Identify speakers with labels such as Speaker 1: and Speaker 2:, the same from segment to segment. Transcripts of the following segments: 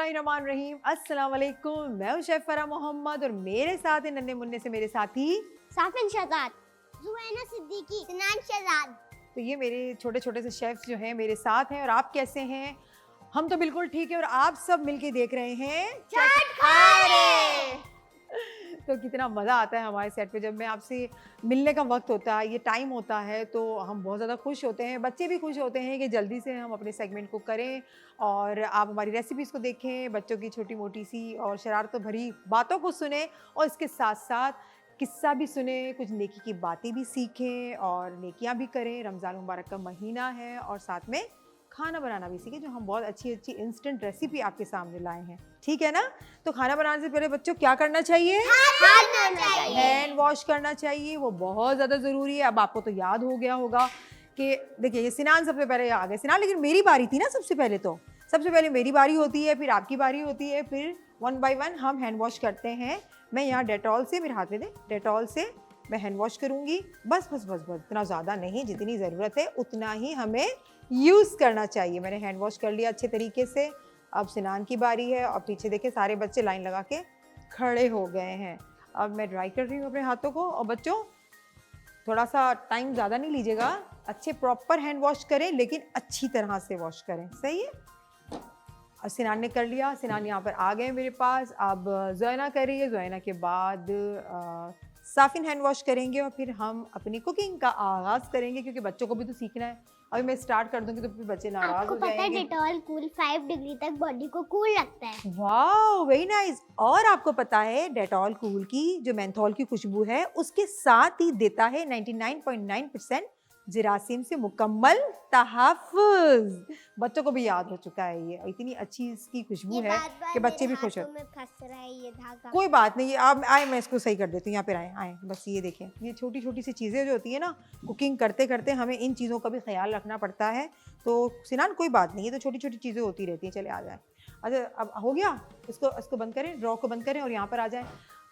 Speaker 1: बिस्मिल्लाहिर्रहमानिर्रहीम। अस्सलाम वालेकुम। मैं हूं शेफ फरा मोहम्मद और मेरे साथ है नन्हे मुन्ने से मेरे साथी
Speaker 2: साफिन शहजाद, जुवैना सिद्दीकी, सिनान शहजाद।
Speaker 1: तो ये मेरे छोटे छोटे से शेफ्स जो हैं मेरे साथ हैं। और आप कैसे हैं? हम तो बिल्कुल ठीक है और आप सब मिलके देख रहे हैं चटखारे। तो कितना मज़ा आता है हमारे सेट पे जब मैं आपसे मिलने का वक्त होता है, ये टाइम होता है, तो हम बहुत ज़्यादा खुश होते हैं। बच्चे भी खुश होते हैं कि जल्दी से हम अपने सेगमेंट को करें और आप हमारी रेसिपीज़ को देखें, बच्चों की छोटी मोटी सी और शरारतों भरी बातों को सुने और इसके साथ साथ किस्सा भी सुने, कुछ नेकी की बातें भी सीखें और नेकियां भी करें। रमज़ान मुबारक का महीना है और साथ में खाना बनाना भी सीखें, जो हम बहुत अच्छी अच्छी इंस्टेंट रेसिपी आपके सामने लाए हैं। ठीक है ना? तो खाना बनाने से पहले बच्चों क्या करना चाहिए? हैंड वॉश करना चाहिए, वो बहुत ज़्यादा ज़रूरी है। अब आपको तो याद हो गया होगा कि देखिए ये सिनान सबसे पहले आ गए। सिनान, लेकिन मेरी बारी थी ना सबसे पहले। तो सबसे पहले मेरी बारी होती है, फिर आपकी बारी होती है, फिर वन बाय वन हम हैंड वॉश करते हैं। मैं यहाँ डेटॉल से, मेरे हाथ में दे, डेटॉल से मैं हैंड वॉश करूँगी। बस बस बस बस, इतना ज़्यादा नहीं, जितनी ज़रूरत है उतना ही हमें यूज़ करना चाहिए। मैंने हैंड वॉश कर लिया अच्छे तरीके से। अब सिनान की बारी है और पीछे देखिए सारे बच्चे लाइन लगा के खड़े हो गए हैं। अब मैं ड्राई कर रही हूँ अपने हाथों को। और बच्चों थोड़ा सा टाइम ज़्यादा नहीं लीजिएगा, अच्छे प्रॉपर हैंड वॉश करें, लेकिन अच्छी तरह से वॉश करें। सही है? और सिनान ने कर लिया, सिनान यहाँ पर आ गए मेरे पास। अब ज़ोयना कर रही है, ज़ोयना के बाद साफिन हैंड वॉश करेंगे और फिर हम अपनी कुकिंग का आगाज़ करेंगे, क्योंकि बच्चों को भी तो सीखना है। अभी मैं स्टार्ट कर दूंगी तो फिर बच्चे नाराज़ हो जाएंगे।
Speaker 2: आपको पता है डेटॉल कूल 5 डिग्री तक बॉडी को कूल रखता है।
Speaker 1: वाह, वेरी नाइस। और आपको पता है डेटॉल कूल की जो मेंथोल की खुशबू है, उसके साथ ही देता है 99.9% जरासीम से मुकम्मल तहफ़्फ़ुज़। बच्चों को भी याद हो चुका है ये, इतनी अच्छी इसकी खुशबू है कि बच्चे भी खुश हैं।
Speaker 2: में फंस रहा है ये धागा।
Speaker 1: कोई बात नहीं, आप आए, मैं इसको सही कर देती हूँ। यहाँ पर आए आए, बस ये देखें, ये छोटी छोटी सी चीज़ें जो होती है ना, कुकिंग करते करते हमें इन चीज़ों का भी ख्याल रखना पड़ता है। तो सिनान कोई बात नहीं, ये तो छोटी छोटी चीज़ें होती रहती हैं। चले आ जाए। अच्छा, अब हो गया, इसको बंद करें, ड्रॉ को बंद करें और यहाँ पर आ जाएं।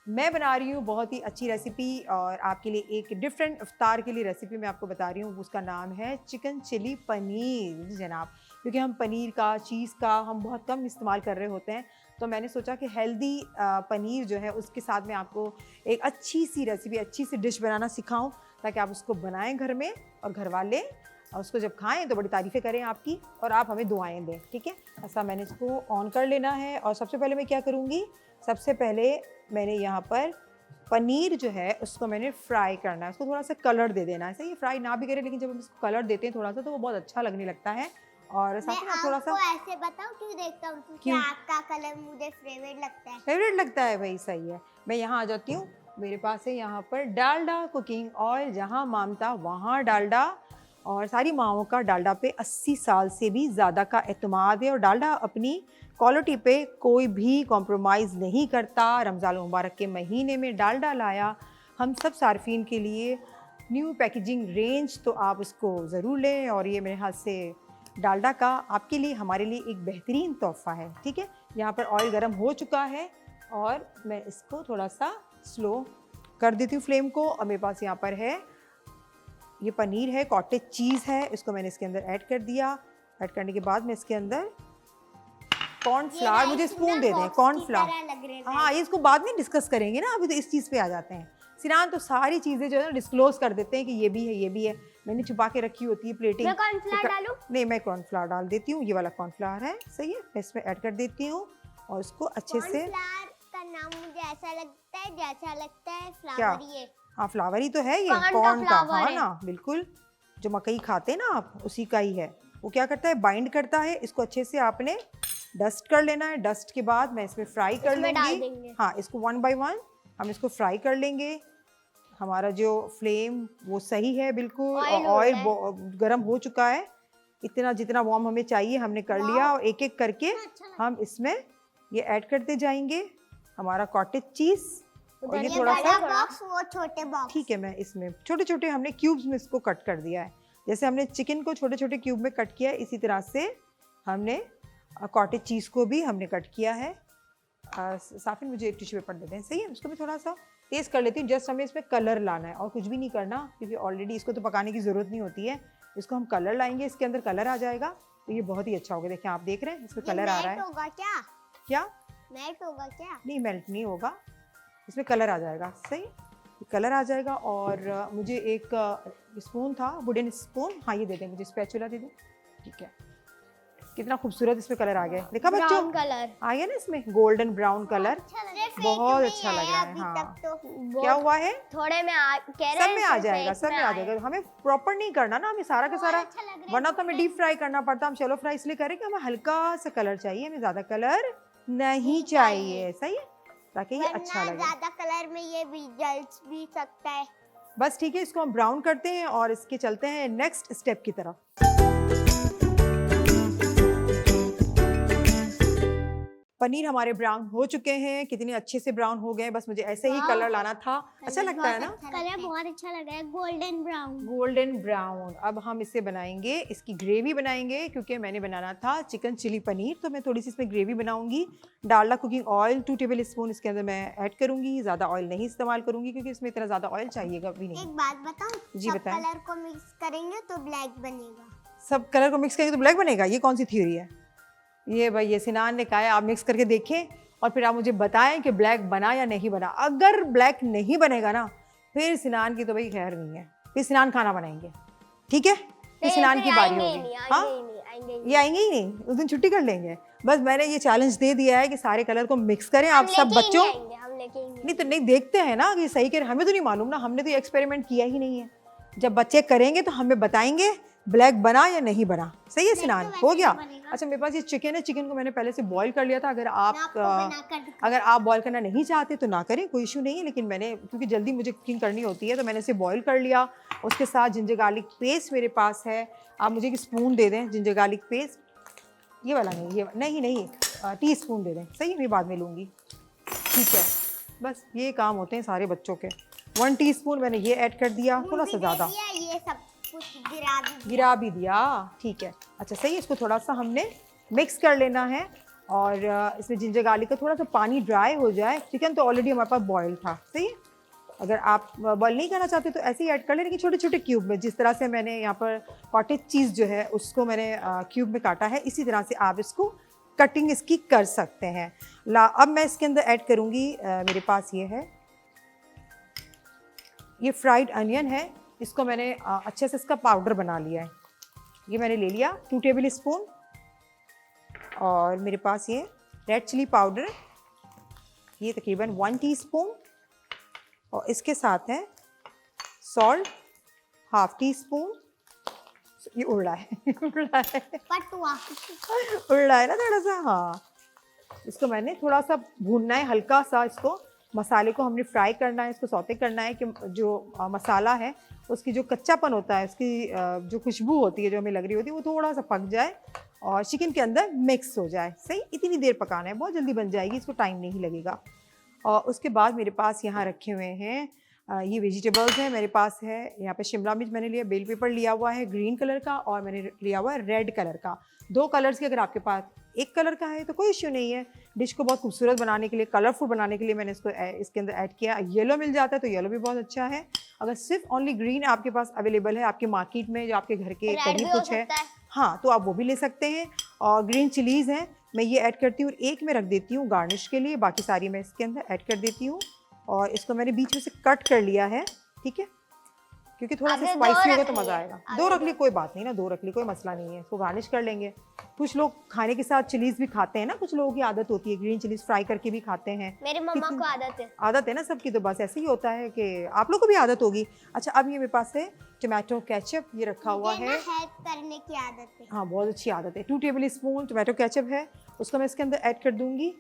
Speaker 1: मैं बना रही हूँ बहुत ही अच्छी रेसिपी और आपके लिए एक डिफरेंट इफ्तार के लिए रेसिपी मैं आपको बता रही हूँ। उसका नाम है चिकन चिली पनीर। जी जनाब, क्योंकि हम पनीर का, चीज़ का हम बहुत कम इस्तेमाल कर रहे होते हैं, तो मैंने सोचा कि हेल्दी पनीर जो है उसके साथ मैं आपको एक अच्छी सी रेसिपी, अच्छी सी डिश बनाना सिखाऊँ, ताकि आप उसको बनाएँ घर में और घर वाले और उसको जब खाएं तो बड़ी तारीफ़ें करें आपकी और आप हमें दुआएं दें। ठीक है? ऐसा मैंने इसको ऑन कर लेना है। और सबसे पहले मैं क्या करूँगी, सबसे पहले मैंने यहाँ पर पनीर जो है उसको मैंने फ्राई करना है, उसको थोड़ा सा कलर दे देना है। सही है, फ्राई ना भी करें, लेकिन जब हम इसको कलर देते हैं थोड़ा सा तो वो बहुत अच्छा लगने लगता है। और साथ में थोड़ा सा
Speaker 2: ऐसे बताओ क्यों देखता हूँ, क्योंकि आपका कलर मुझे फेवरेट लगता है।
Speaker 1: फेवरेट लगता है भाई, सही है। मैं यहाँ आ जाती हूँ। मेरे पास है यहाँ पर डालडा कुकिंग ऑयल, जहाँ मामता वहाँ डालडा। और सारी माओं का डालडा पे 80 साल से भी ज़्यादा का एतमाद है और डालडा अपनी क्वालिटी पे कोई भी कॉम्प्रोमाइज़ नहीं करता। रमज़ान मुबारक के महीने में डालडा लाया हम सब सार्फिन के लिए न्यू पैकेजिंग रेंज, तो आप उसको ज़रूर लें। और ये मेरे हाथ से डालडा का आपके लिए, हमारे लिए एक बेहतरीन तोहफ़ा है। ठीक है? यहाँ पर ऑयल गर्म हो चुका है और मैं इसको थोड़ा सा स्लो कर देती हूँ फ्लेम को। और मेरे पास यहाँ पर है ये पनीर है, कॉटेज चीज़ है, इसको मैंने इसके अंदर ऐड कर दिया। ऐड करने के बाद मैं इसके अंदर कॉर्नफ्लावर, मुझे स्पून दे दें कॉर्नफ्लावर। हाँ, ये इसको बाद में डिस्कस करेंगे ना, अभी तो इस चीज़ पे आ जाते हैं। सिनान तो सारी चीज़ें जो है ना डिस्क्लोज कर देते हैं कि ये भी है, ये भी है। मैंने छुपा के रखी होती है प्लेटिंग।
Speaker 2: मैं कॉर्नफ्लावर डालूं?
Speaker 1: नहीं, मैं कॉर्नफ्लावर डाल देती हूँ। ये वाला कॉर्नफ्लावर है, सही है, मैं इसमें ऐड कर देती हूँ और इसको अच्छे से।
Speaker 2: कॉर्नफ्लावर का नाम मुझे ऐसा लगता है जैसा लगता है
Speaker 1: क्या?
Speaker 2: फ्लावर। ये
Speaker 1: हाँ, फ्लावर ही तो है, ये
Speaker 2: कॉर्न का
Speaker 1: कॉर्न का।
Speaker 2: फ्लावर
Speaker 1: हाँ
Speaker 2: है।
Speaker 1: ना, बिल्कुल, जो मकई खाते हैं ना आप, उसी का ही है। वो क्या करता है, बाइंड करता है। इसको अच्छे से आपने डस्ट कर लेना है। डस्ट के बाद मैं इसमें फ्राई कर लूँगी। हाँ, इसको वन बाय वन हम इसको फ्राई कर लेंगे। हमारा जो फ्लेम वो सही है बिल्कुल, और ऑयल गर्म हो चुका है। इतना जितना वार्म हमें चाहिए हमने कर लिया और एक एक करके हम इसमें ये ऐड करते जाएंगे हमारा कॉटेज चीज़। और ये थोड़ा सा
Speaker 2: बॉक्स, वो छोटे बॉक्स।
Speaker 1: ठीक है, मैं इसमें छोटे छोटे हमने क्यूब्स में इसको कट कर दिया है। जैसे हमने चिकन को छोटे छोटे क्यूब में कट किया है, इसी तरह से हमने कॉटेज चीज़ को भी हमने कट किया है। साफिन मुझे एक टिश्यू पेपर दे दें। सही है, उसको भी थोड़ा सा तेज़ कर लेती हूँ। जस्ट हमें इसमें कलर लाना है और कुछ भी नहीं करना, क्योंकि ऑलरेडी इसको तो पकाने की ज़रूरत नहीं होती है। इसको हम कलर लाएंगे, इसके अंदर कलर आ जाएगा तो ये बहुत ही अच्छा होगा। देखिए, आप देख रहे हैं इसमें कलर आ रहा है।
Speaker 2: होगा क्या?
Speaker 1: क्या
Speaker 2: मेल्ट होगा क्या?
Speaker 1: नहीं, मेल्ट नहीं होगा, इसमें कलर आ जाएगा। सही, कलर आ जाएगा। और मुझे एक स्पून था, वुडन स्पून, हाँ ये दे दें मुझे, स्पैचुला दे दें। ठीक है, कितना खूबसूरत इसमें कलर आ गया, देखा बच्चों?
Speaker 2: ब्राउन कलर
Speaker 1: आ गया ना इसमें गोल्डन ब्राउन कलर, बहुत अच्छा लग रहा है। हाँ, क्या हुआ है?
Speaker 2: थोड़े में कह रहे
Speaker 1: सब
Speaker 2: हैं
Speaker 1: में आ जाएगा, सब में आ जाएगा। हमें प्रॉपर नहीं करना ना, हमें सारा का सारा, वरना तो हमें डीप फ्राई करना पड़ता। हम शैलो फ्राई इसलिए करें कि हमें हल्का सा कलर चाहिए, हमें ज्यादा कलर नहीं चाहिए। सही है, ताकि ये अच्छा लगे।
Speaker 2: ज्यादा कलर में ये भी जल भी सकता है।
Speaker 1: बस ठीक है, इसको हम ब्राउन करते हैं और इसके चलते हैं नेक्स्ट स्टेप की तरफ। पनीर हमारे ब्राउन हो चुके हैं, कितने अच्छे से ब्राउन हो गए। बस मुझे ऐसे ही कलर लाना था। अच्छा लगता है ना?
Speaker 2: कलर बहुत अच्छा लग रहा है, गोल्डन ब्राउन।
Speaker 1: Golden brown. अब हम इसे बनाएंगे, इसकी ग्रेवी बनाएंगे, क्योंकि मैंने बनाना था चिकन चिली पनीर, तो मैं थोड़ी सी इसमें ग्रेवी बनाऊंगी। Dalda cooking oil 2 table spoon इसके अंदर मैं ऐड करूंगी। ज़्यादा ऑयल नहीं इस्तेमाल करूंगी, क्योंकि इसमें इतना ज़्यादा ऑयल चाहिएगा भी नहीं।
Speaker 2: एक बात बताऊं?
Speaker 1: जी बताएं।
Speaker 2: कलर को मिक्स करेंगे तो ब्लैक बनेगा।
Speaker 1: सब कलर को मिक्स करेंगे तो ब्लैक बनेगा? ये कौन सी थ्योरी है? ये भाई, ये सिनान ने कहा है, आप मिक्स करके देखें और फिर आप मुझे बताएं कि ब्लैक बना या नहीं बना। अगर ब्लैक नहीं बनेगा ना, फिर सिनान की तो भाई खैर नहीं है, फिर सिनान खाना बनाएंगे। ठीक है, फिर सिनान की बारी होगी। हाँ, ये आएंगे ही नहीं, उस दिन छुट्टी कर लेंगे। बस मैंने ये चैलेंज दे दिया है कि सारे कलर को मिक्स करें आप सब बच्चों। नहीं तो नहीं, देखते हैं ना कि सही कर, हमें तो नहीं मालूम ना, हमने तो ये एक्सपेरिमेंट किया ही नहीं है। जब बच्चे करेंगे तो हमें बताएंगे ब्लैक बना या नहीं बना। सही है सिनान, हो गया? अच्छा, मेरे पास ये चिकन है, चिकन को मैंने पहले से बॉईल कर लिया था। अगर आप बॉईल करना नहीं चाहते तो ना करें, कोई इशू नहीं है, लेकिन मैंने, क्योंकि जल्दी मुझे कुकिंग करनी होती है, तो मैंने इसे बॉईल कर लिया। उसके साथ जिंजर गार्लिक पेस्ट मेरे पास है। आप मुझे एक स्पून दे दें जिंजर गार्लिक पेस्ट, ये वाला नहीं, ये नहीं, टी स्पून दे दें। सही, मैं बाद में लूँगी। ठीक है, बस ये काम होते हैं सारे बच्चों के। 1 टीस्पून मैंने ये ऐड कर दिया, थोड़ा सा ज़्यादा,
Speaker 2: ये सब कुछ
Speaker 1: गिरा भी दिया। ठीक है, अच्छा सही, इसको थोड़ा सा हमने मिक्स कर लेना है। और इसमें जिंजर गार्लिक का थोड़ा सा पानी ड्राई हो जाए। चिकन तो ऑलरेडी हमारे पास बॉयल था। सही है, अगर आप बॉयल नहीं करना चाहते तो ऐसे ही ऐड कर लें, लेकिन छोटे छोटे क्यूब में, जिस तरह से मैंने यहाँ पर कॉटेज चीज़ जो है उसको मैंने क्यूब में काटा है, इसी तरह से आप इसको कटिंग इसकी कर सकते हैं। अब मैं इसके अंदर ऐड करूँगी, मेरे पास ये है, ये फ्राइड अनियन है। इसको मैंने अच्छे से इसका पाउडर बना लिया है। ये मैंने ले लिया 2 टेबल स्पून। और मेरे पास ये रेड चिली पाउडर, ये तकरीबन 1 टीस्पून। और इसके साथ है सॉल्ट, ½ टीस्पून। ये उड़ रहा है उड़ रहा है उड़ रहा है ना थोड़ा सा। हाँ, इसको मैंने थोड़ा सा भूनना है, हल्का सा इसको, मसाले को हमने फ्राई करना है, इसको सौते करना है कि जो मसाला है उसकी जो कच्चापन होता है, उसकी जो खुशबू होती है जो हमें लग रही होती है, वो थोड़ा सा पक जाए और चिकन के अंदर मिक्स हो जाए। सही, इतनी देर पकाना है, बहुत जल्दी बन जाएगी, इसको टाइम नहीं लगेगा। और उसके बाद मेरे पास यहाँ रखे हुए हैं ये वेजिटेबल्स हैं। मेरे पास है यहाँ पे शिमला मिर्च मैंने लिया, बेल पेपर लिया हुआ है ग्रीन कलर का, और मैंने लिया हुआ है रेड कलर का। 2 कलर्स के, अगर आपके पास 1 कलर का है तो कोई इश्यू नहीं है। डिश को बहुत खूबसूरत बनाने के लिए, कलरफुल बनाने के लिए मैंने इसको इसके अंदर ऐड किया। येलो मिल जाता है तो येलो भी बहुत अच्छा है। अगर सिर्फ ओनली ग्रीन आपके पास अवेलेबल है आपके मार्केट में, जो आपके घर के करीब कुछ है, हाँ, तो आप वो भी ले सकते हैं। और ग्रीन चिलीज़ हैं, मैं ये ऐड करती हूँ, एक में रख देती हूँ गार्निश के लिए, बाकी सारी मैं इसके अंदर ऐड कर देती हूँ। और इसको मैंने बीच में से कट कर लिया है। ठीक है, क्योंकि थोड़ा सा स्पाइसी होगा तो मज़ा आएगा। 2 रख ली, कोई बात नहीं ना, 2 रख ली, कोई मसला नहीं है, इसको गार्निश कर लेंगे। कुछ लोग खाने के साथ चिलीज़ भी खाते हैं ना, कुछ लोगों की आदत होती है ग्रीन चिलीज़ फ्राई करके भी खाते हैं।
Speaker 2: मेरी मम्मा को आदत है
Speaker 1: ना सबकी, तो बस ऐसे ही होता है कि आप लोग को भी आदत होगी। अच्छा, अब ये मेरे पास है टोमेटो केचप, ये रखा हुआ है।
Speaker 2: हेल्प करने की आदत है।
Speaker 1: हाँ, बहुत अच्छी आदत है। 2 टेबल स्पून टोमेटो केचप है, उसको मैं इसके अंदर ऐड कर दूंगी,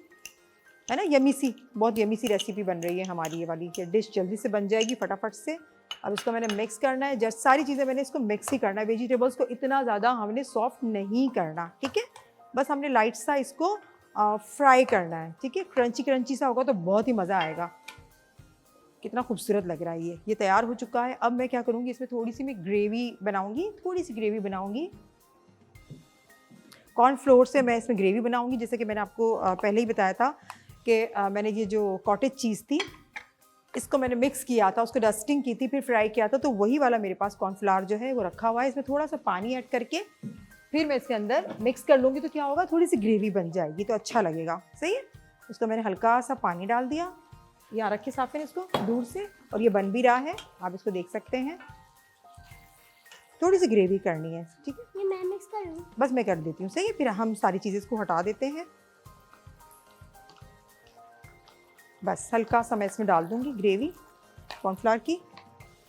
Speaker 1: है ना। यमी सी, बहुत यमी सी रेसिपी बन रही है हमारी ये वाली, ये डिश जल्दी से बन जाएगी फटाफट से। अब इसको मैंने मिक्स करना है, जस्ट सारी चीज़ें मैंने इसको मिक्स ही करना है। वेजिटेबल्स को इतना ज़्यादा हमने सॉफ्ट नहीं करना, ठीक है, बस हमने लाइट सा इसको फ्राई करना है। ठीक है, क्रंची क्रंची सा होगा तो बहुत ही मज़ा आएगा। कितना खूबसूरत लग रहा है ये तैयार हो चुका है। अब मैं क्या करूँगी, इसमें थोड़ी सी मैं ग्रेवी बनाऊँगी, थोड़ी सी ग्रेवी बनाऊँगी। कॉर्नफ्लोर से मैं इसमें ग्रेवी बनाऊँगी, जैसे कि मैंने आपको पहले ही बताया था कि मैंने ये जो कॉटेज चीज़ थी इसको मैंने मिक्स किया था, उसको डस्टिंग की थी, फिर फ्राई किया था, तो वही वाला मेरे पास कॉर्नफ्लावर जो है वो रखा हुआ है। इसमें थोड़ा सा पानी ऐड करके फिर मैं इसके अंदर मिक्स कर लूँगी, तो क्या होगा, थोड़ी सी ग्रेवी बन जाएगी तो अच्छा लगेगा। सही है। उसको मैंने हल्का सा पानी डाल दिया, यहाँ रखे साफिन इसको दूर से, और ये बन भी रहा है, आप इसको देख सकते हैं। थोड़ी सी ग्रेवी करनी है, ठीक है।
Speaker 2: ये मैं मिक्स कर लूं?
Speaker 1: बस मैं कर देती हूँ। सही है। फिर हम सारी चीज़ें इसको हटा देते हैं। बस हल्का सा मैं इसमें डाल दूंगी ग्रेवी कॉर्नफ्लावर की।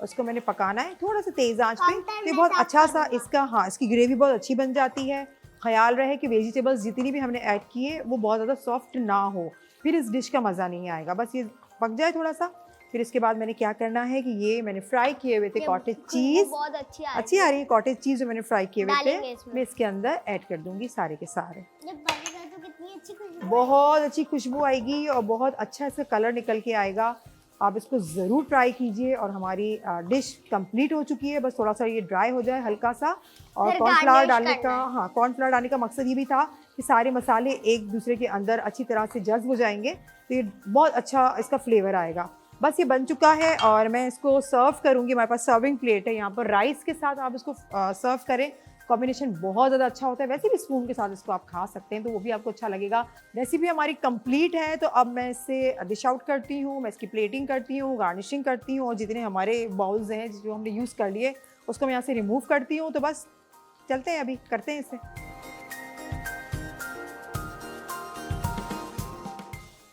Speaker 1: उसको मैंने पकाना है थोड़ा सा तेज़ आंच पे, तो ये बहुत अच्छा सा इसका, हाँ, इसकी ग्रेवी बहुत अच्छी बन जाती है। ख्याल रहे कि वेजिटेबल्स जितनी भी हमने ऐड की है वो बहुत ज़्यादा सॉफ्ट ना हो, फिर इस डिश का मज़ा नहीं आएगा। बस ये पक जाए थोड़ा सा। फिर इसके बाद मैंने क्या करना है कि ये मैंने फ्राई किए हुए थे कॉटेज चीज़,
Speaker 2: बहुत अच्छी
Speaker 1: आ रही है कॉटेज चीज़ जो मैंने फ्राई किए हुए थे,
Speaker 2: डालेंगे इसमें।
Speaker 1: मैं इसके अंदर ऐड कर दूंगी सारे के सारे।
Speaker 2: जब बनेगा तो कितनी अच्छी खुशबू
Speaker 1: बहुत अच्छी खुशबू आएगी और बहुत अच्छा इसका कलर निकल के आएगा। आप इसको ज़रूर ट्राई कीजिए। और हमारी डिश कंप्लीट हो चुकी है, बस थोड़ा सा ये ड्राई हो जाए हल्का सा। और
Speaker 2: फिर
Speaker 1: कॉर्नफ्लावर
Speaker 2: garnish
Speaker 1: डालने
Speaker 2: करना
Speaker 1: का,
Speaker 2: है।
Speaker 1: हाँ, कॉर्नफ्लावर डालने का मकसद ये भी था कि सारे मसाले एक दूसरे के अंदर अच्छी तरह से जज्ब हो जाएंगे, तो ये बहुत अच्छा इसका फ्लेवर आएगा। बस ये बन चुका है और मैं इसको सर्व करूँगी। हमारे पास सर्विंग प्लेट है यहाँ पर, राइस के साथ आप इसको सर्व करें, कॉम्बिनेशन बहुत ज़्यादा अच्छा होता है। वैसे भी स्पून के साथ इसको आप खा सकते हैं, तो वो भी आपको अच्छा लगेगा। रेसिपी हमारी कंप्लीट है, तो अब मैं इससे डिश आउट करती हूँ, मैं इसकी प्लेटिंग करती हूँ, गार्निशिंग करती हूँ, और जितने हमारे बाउल्स हैं जो हमने यूज़ कर लिए उसको मैं यहाँ से रिमूव करती हूँ। तो बस चलते हैं, अभी करते हैं इसे।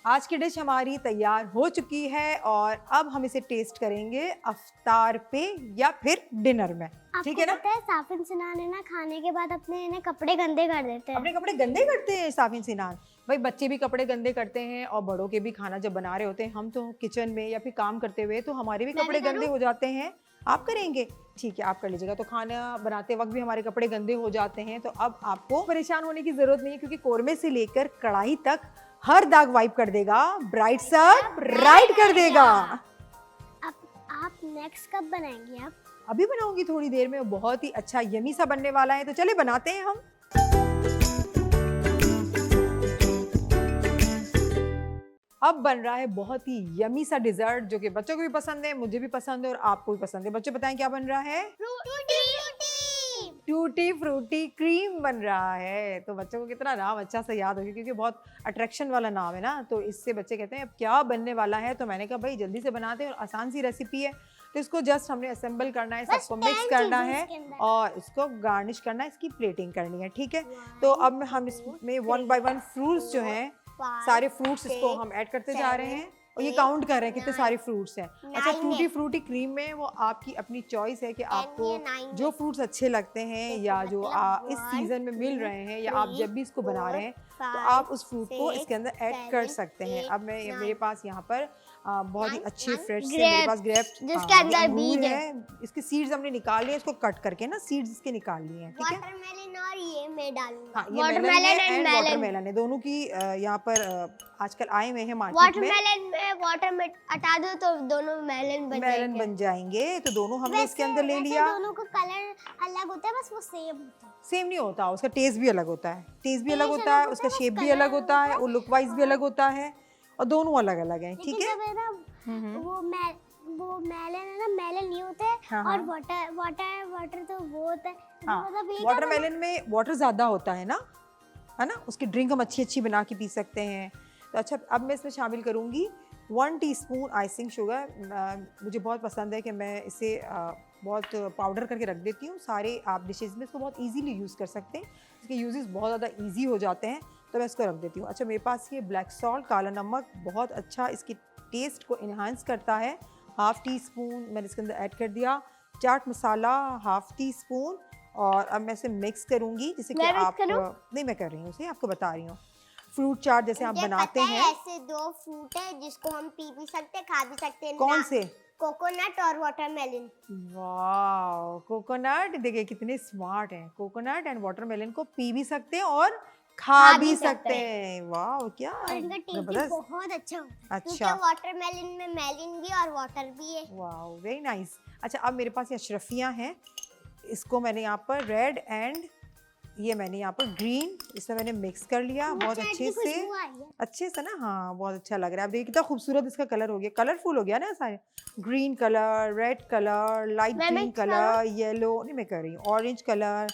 Speaker 1: आज की डिश हमारी तैयार हो चुकी है और अब हम इसे टेस्ट करेंगे अफ्तार पे या फिर डिनर में, ठीक है ना।
Speaker 2: पता है साफिन सिनान है ना, खाने के बाद अपने कपड़े गंदे कर देते हैं।
Speaker 1: अपने कपड़े गंदे करते हैं साफिन सिनान? भाई बच्चे भी कपड़े गंदे करते हैं और बड़ों के भी खाना जब बना रहे होते हैं हम, तो किचन में या फिर काम करते हुए तो हमारे भी कपड़े गंदे हो जाते हैं। आप करेंगे? ठीक है, आप कर लीजिएगा। तो खाना बनाते वक्त भी हमारे कपड़े गंदे हो जाते हैं, तो अब आपको परेशान होने की जरूरत नहीं है, क्योंकि कोरमे से लेकर कढ़ाई तक हर दाग वाइप कर देगा, ब्राइट सब राइट कर देगा।
Speaker 2: अब आप नेक्स्ट कब बनाएंगे? आप
Speaker 1: अभी बनाऊंगी थोड़ी देर में, बहुत ही अच्छा यमी सा बनने वाला है, तो चले बनाते हैं हम। अब बन रहा है बहुत ही यमी सा डिजर्ट, जो कि बच्चों को भी पसंद है, मुझे भी पसंद है और आपको भी पसंद है। बच्चों बताएं क्या बन रहा है? टूटी फ्रूटी क्रीम बन रहा है। तो बच्चों को कितना नाम अच्छा सा याद हो गया, क्योंकि बहुत अट्रैक्शन वाला नाम है ना, तो इससे बच्चे कहते हैं अब क्या बनने वाला है। तो मैंने कहा भाई जल्दी से बनाते हैं, और आसान सी रेसिपी है। तो इसको जस्ट हमने असेंबल करना है, सबको मिक्स करना है और इसको गार्निश करना है, इसकी प्लेटिंग करनी है, ठीक है। तो अब हम इसमें 1 by 1 फ्रूट्स जो हैं, सारे फ्रूट्स इसको हम ऐड करते जा रहे हैं, और ये काउंट कर रहे हैं कितने सारे फ्रूट्स हैं। अच्छा, टूटी फ्रूटी क्रीम में वो आपकी अपनी चॉइस है कि आपको जो फ्रूट्स अच्छे लगते हैं या जो इस सीजन में मिल रहे हैं, या आप जब भी इसको बना रहे हैं तो आप उस फ्रूट को इसके अंदर ऐड कर सकते हैं। अब मैं मेरे पास यहाँ पर बहुत ही अच्छे फ्रेश से मेरे पास ग्रेप्स,
Speaker 2: जिसके अंदर बीज
Speaker 1: है, इसके सीड्स हमने निकाल लिए, इसको कट करके ना सीड्स इसके निकाल लिए हैं, ठीक है।
Speaker 2: वाटरमेलन और ये मैं डालूंगा।
Speaker 1: हाँ, ये वाटरमेलन एंड वाटरमेलन है, दोनों की यहाँ पर आजकल आए हुए हैं मार्केट में।
Speaker 2: वाटरमेलन में वाटर में हटा दो तो दोनों मेलन बन
Speaker 1: जाएंगे। तो दोनों हमने इसके अंदर ले लिया।
Speaker 2: दोनों का कलर अलग होता है, बस वो सेम होता है।
Speaker 1: सेम नहीं होता, उसका टेस्ट भी अलग होता है, उसका शेप भी अलग होता है, और लुक वाइज भी अलग होता है, और दोनों अलग अलग हैं, ठीक है।
Speaker 2: वो मेलन है ना, मेलन ये होता है। हाँ, और वाटर तो वो होता है।
Speaker 1: हाँ, वाटरमेलन में वाटर ज़्यादा होता है ना, उसकी ड्रिंक हम अच्छी बना के पी सकते हैं। तो अच्छा, अब मैं इसमें शामिल करूँगी 1 टीस्पून आइसिंग शुगर। मुझे बहुत पसंद है कि मैं इसे बहुत पाउडर करके रख देती हूँ। सारे आप डिशेज़ में इसको बहुत इजीली यूज़ कर सकते हैं, इसके यूजेस बहुत ज़्यादा इजी हो जाते हैं, तो मैं इसको रख देती हूँ। अच्छा, मेरे पास ये ब्लैक सॉल्ट, काला नमक, बहुत अच्छा इसकी टेस्ट को इन्हांस करता है, 1/2 टीस्पून मैंने इसके अंदर ऐड कर दिया। चाट मसाला 1/2 टीस्पून, और अब मैं इसे मिक्स करूँगी, जैसे कि आप नहीं, मैं कर रही हूँ उसे, आपको बता रही हूँ। फ्रूट चाट जैसे आप बनाते हैं,
Speaker 2: ऐसे 2 फ्रूट है जिसको हम पी भी सकते हैं, खा भी सकते हैं।
Speaker 1: कौन से?
Speaker 2: कोकोनट और वाटरमेलन।
Speaker 1: वाह, कोकोनट, देखिए कितने स्मार्ट हैं। कोकोनट एंड वाटरमेलन को पी भी सकते हैं और खा भी सकते हैं। वाह, क्या
Speaker 2: इनका टेस्ट बहुत अच्छा होता है।
Speaker 1: अच्छा,
Speaker 2: वाटरमेलन में मेलन भी और वाटर भी है।
Speaker 1: वाह, वेरी नाइस। अच्छा, अब मेरे पास ये अशरफियाँ हैं, इसको मैंने यहाँ पर रेड एंड ये मैंने यहाँ पर ग्रीन, इसमें मैंने मिक्स कर लिया बहुत अच्छे से ना। हाँ, बहुत अच्छा लग रहा है। अब देखिए कितना खूबसूरत इसका कलर हो गया, कलरफुल हो गया ना सारे। Green colour, red colour, light green colour, yellow नहीं मैं कर रही हूँ, ऑरेंज कलर,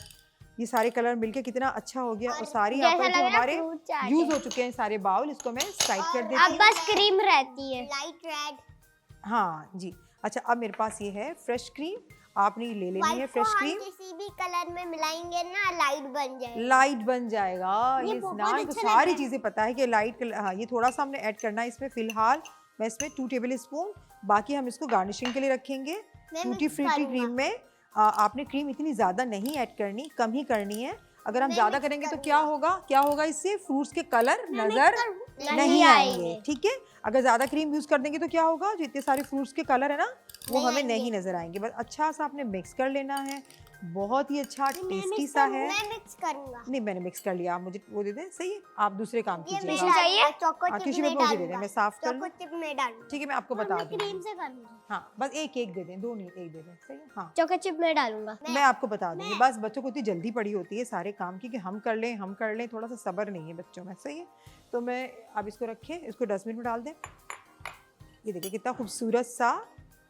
Speaker 1: ये सारे कलर मिलके कितना अच्छा हो गया और सारी यहाँ पर जो हमारे यूज हो चुके हैं सारे बाउल, इसको मैं साइड कर देती
Speaker 2: अब
Speaker 1: हूँ।
Speaker 2: बस क्रीम रहती है लाइट रेड।
Speaker 1: हाँ जी। अच्छा, अब मेरे पास ये है फ्रेश क्रीम, आपने ये ले लेनी है फ्रेश क्रीम।
Speaker 2: किसी भी कलर में मिलाएंगे ना लाइट बन जाएगा।
Speaker 1: लाइट बन जाएगा। ये
Speaker 2: बहुत
Speaker 1: स्नान को
Speaker 2: अच्छा
Speaker 1: सारी
Speaker 2: लग रहा है।
Speaker 1: चीजें पता है कि लाइट कलर। हाँ, ये थोड़ा सा हमने ऐड करना है इसमें फिलहाल। मैं इसमें 2 टेबल स्पून, बाकी हम इसको गार्निशिंग के लिए रखेंगे। टूटी फ्रूटी क्रीम में आपने क्रीम इतनी ज्यादा नहीं ऐड करनी, कम ही करनी है। अगर हम ज्यादा करेंगे तो क्या होगा इससे फ्रूट्स के कलर नजर नहीं आएंगे, ठीक है। अगर ज्यादा क्रीम यूज कर देंगे तो क्या होगा, जो इतने सारे फ्रूट्स के कलर है ना वो हमें नहीं नजर आएंगे। बस अच्छा सा आपने मिक्स कर लेना है, बहुत ही अच्छा टेस्टी सा है।
Speaker 2: मैं मिक्स करूंगा।
Speaker 1: नहीं, मैंने मिक्स कर लिया, आप मुझे वो दे दें, सही है। आप दूसरे काम कीजिएगा।
Speaker 2: चाहिए
Speaker 1: टिश्यू पेपर मुझे दे दें, मैं साफ कर लूं।
Speaker 2: चिप में डालूंगा।
Speaker 1: ठीक है, मैं आपको बता दूंगी।
Speaker 2: क्रीम से करूंगा।
Speaker 1: हाँ, बस एक एक दे दें, दो नहीं, एक दे दें, सही है। हाँ,
Speaker 2: चॉकलेट चिप में डालूंगा।
Speaker 1: मैं आपको बता दूंगी। बस बच्चों को इतनी जल्दी पड़ी होती है सारे काम की कि हम कर लें, थोड़ा सा सब्र नहीं है बच्चों में, सही है। तो मैं अब इसको रखें, इसको डस्टबिन में डाल दें। ये देखिए कितना खूबसूरत सा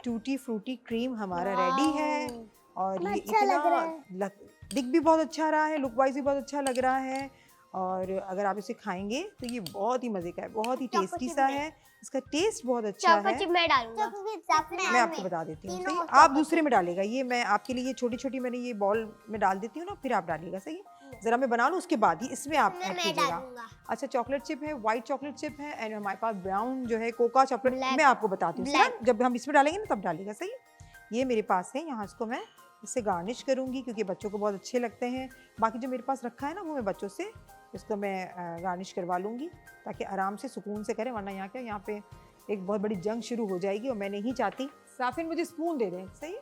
Speaker 1: टूटी फ्रूटी क्रीम हमारा रेडी है। और ये इतना दिख भी बहुत अच्छा रहा है, लुक वाइज भी बहुत अच्छा लग रहा है। और अगर आप इसे खाएंगे तो ये बहुत ही मजे का है, बहुत ही टेस्टी सा है। इसका टेस्ट बहुत अच्छा है।
Speaker 2: मैं डालूंगा।
Speaker 1: मैं आपको बता देती हूँ, सही। आप दूसरे में डालेगा, ये मैं आपके लिए छोटी छोटी मैंने ये बॉल में डाल देती हूँ ना, फिर आप डालिएगा, सही है। जरा मैं बना लूँ उसके बाद ही इसमें आप ऐड कीजिएगा। अच्छा, चॉकलेट चिप है, व्हाइट चॉकलेट चिप है, एंड हमारे पास ब्राउन जो है कोका चॉकलेट। मैं आपको बताती हूँ, जब हम इसमें डालेंगे ना तब डालिएगा, सही है। ये मेरे पास है, यहाँ इसको मैं इससे गार्निश करूंगी क्योंकि बच्चों को बहुत अच्छे लगते हैं। बाकी जो मेरे पास रखा है ना वो मैं बच्चों से इसको मैं गार्निश करवा लूँगी ताकि आराम से सुकून से करें, वरना यहाँ क्या यहाँ पे एक बहुत बड़ी जंग शुरू हो जाएगी और मैं नहीं चाहती। साफिन मुझे स्पून दे दें, सही।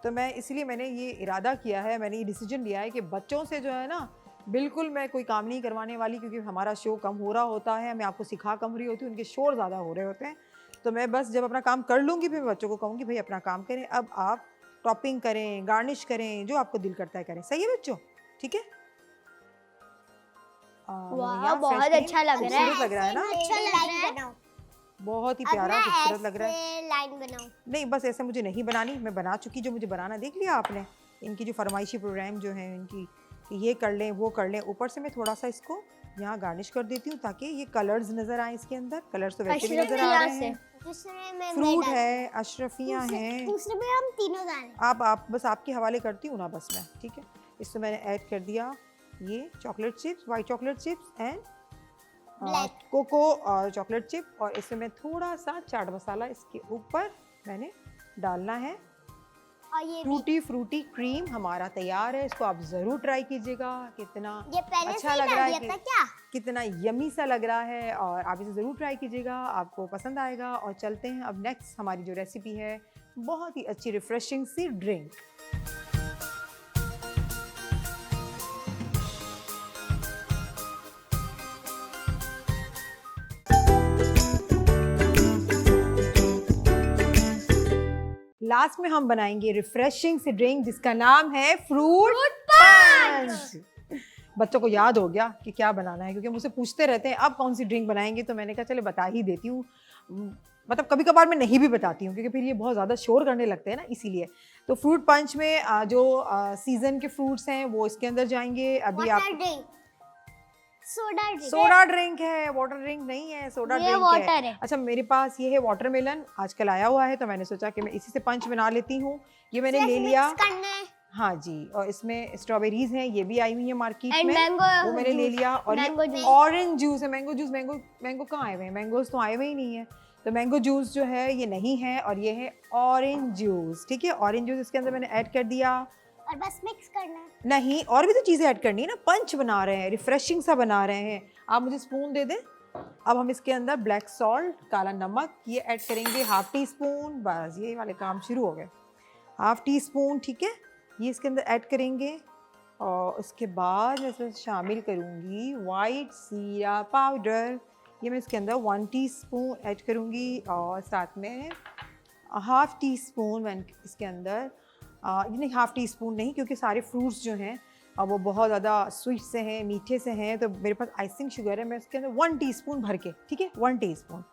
Speaker 1: तो मैं इसलिए मैंने ये इरादा किया है, मैंने ये डिसीजन लिया है कि बच्चों से जो है ना बिल्कुल मैं कोई काम नहीं करवाने वाली, क्योंकि हमारा शो कम हो रहा होता है, मैं आपको सिखा कम रही होती हूँ, उनके शोर ज़्यादा हो रहे होते हैं। तो मैं बस जब अपना काम कर लूँगी फिर बच्चों को कहूँगी भाई अपना काम करें, अब आप टॉपिंग करें, गार्निश करें, जो आपको दिल करता है करें, सही है बच्चों, ठीक है।
Speaker 2: बहुत अच्छा लग रहा है।
Speaker 1: लग रहा है ना,
Speaker 2: अच्छा लग रहा है।
Speaker 1: बहुत ही प्यारा खूबसूरत लग रहा है।
Speaker 2: लाइन बनाऊं?
Speaker 1: नहीं, बस ऐसे मुझे नहीं बनानी, मैं बना चुकी जो मुझे बनाना। देख लिया आपने इनकी जो फरमाइशी प्रोग्राम जो है इनकी, कि ये कर लें वो कर लें। ऊपर से मैं थोड़ा सा इसको यहाँ गार्निश कर देती हूँ ताकि ये कलर्स नजर आए इसके अंदर। कलर्स तो वैसे भी नजर आ रहे हैं, फ्रूट है, अशरफियाँ हैं।
Speaker 2: दूसरे में हम तीनों डालें।
Speaker 1: आप बस आपके हवाले करती हूँ ना बस मैं, ठीक है। इसमें मैंने ऐड कर दिया ये chocolate chips, white chocolate chips and cocoa और चॉकलेट चिप, और इसमें मैं थोड़ा सा चाट मसाला इसके ऊपर मैंने डालना है।
Speaker 2: और ये
Speaker 1: टूटी फ्रूटी क्रीम हमारा तैयार है, इसको आप जरूर ट्राई कीजिएगा। कितना
Speaker 2: ये पहले
Speaker 1: अच्छा
Speaker 2: से
Speaker 1: लग रहा है,
Speaker 2: था क्या?
Speaker 1: कितना यमी सा लग रहा है, और आप इसे ज़रूर ट्राई कीजिएगा, आपको पसंद आएगा। और चलते हैं अब नेक्स्ट हमारी जो रेसिपी है, बहुत ही अच्छी रिफ्रेशिंग सी ड्रिंक। लास्ट में हम बनाएंगे रिफ्रेशिंग सी ड्रिंक जिसका नाम है फ्रूट पंच। बच्चों को याद हो गया कि क्या बनाना है, क्योंकि मुझसे पूछते रहते हैं अब कौन सी ड्रिंक बनाएंगे, तो मैंने कहा चले बता ही देती हूँ। मतलब कभी कभार मैं नहीं भी बताती हूँ क्योंकि फिर ये बहुत ज़्यादा शोर करने लगते हैं ना, इसीलिए। तो फ्रूट पंच में जो सीजन के फ्रूट्स हैं वो इसके अंदर जाएंगे। अभी आप सोडा ड्रिंक है, वाटर ड्रिंक नहीं है, सोडा ड्रिंक है। अच्छा, मेरे पास ये है वाटरमेलन, आजकल आया हुआ है, तो मैंने सोचा कि मैं इसी से पंच बना लेती हूँ। ये मैंने ले लिया, हाँ जी। और इसमें स्ट्रॉबेरीज हैं, ये भी आई हुई है मार्केट में, वो मैंने ले लिया। और ये ऑरेंज जूस है, मैंगो कहाँ आए हुए हैं, मैंगोज तो आए हुए ही नहीं है, तो मैंगो जूस जो है ये नहीं है। और ये है ऑरेंज जूस, ठीक है। ऑरेंज जूस इसके अंदर मैंने ऐड कर दिया,
Speaker 2: और बस मिक्स करना है।
Speaker 1: नहीं, और भी तो चीज़ें ऐड करनी है ना, पंच बना रहे हैं, रिफ्रेशिंग सा बना रहे हैं। आप मुझे स्पून दे दें। अब हम इसके अंदर ब्लैक सॉल्ट, काला नमक, ये ऐड करेंगे, हाफ टी स्पून। बस ये वाले काम शुरू हो गए, हाफ टी स्पून, ठीक है। ये इसके अंदर ऐड करेंगे, और उसके बाद मैं इसमें शामिल करूँगी वाइट जीरा पाउडर। ये मैं इसके अंदर 1 टीस्पून ऐड करूँगी, और साथ में हाफ टी स्पून मैं इसके अंदर नहीं, हाफ टी स्पून नहीं, क्योंकि सारे फ्रूट्स जो हैं वो बहुत ज़्यादा स्वीट से हैं, मीठे से हैं, तो मेरे पास आइसिंग शुगर है। मैं इसके अंदर 1 टीस्पून भर के, ठीक है, 1 टीस्पून